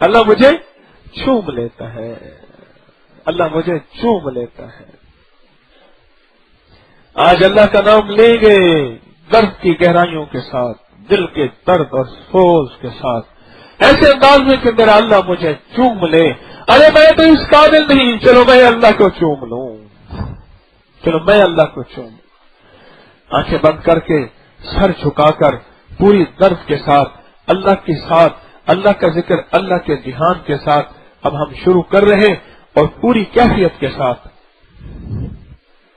اللہ مجھے چوم لیتا ہے، اللہ مجھے چوم لیتا ہے۔ آج اللہ کا نام لیں گے درد کی گہرائیوں کے ساتھ، دل کے درد اور سوز کے ساتھ، ایسے انداز میں کہ میرا اللہ مجھے چوم لے۔ ارے میں تو اس قابل نہیں، چلو میں اللہ کو چوم لوں، چلو میں اللہ کو چوم۔ آنکھیں بند کر کے، سر جھکا کر، پوری درد کے ساتھ، اللہ کا ذکر، اللہ کے دھیان کے ساتھ اب ہم شروع کر رہے، اور پوری کیفیت کے ساتھ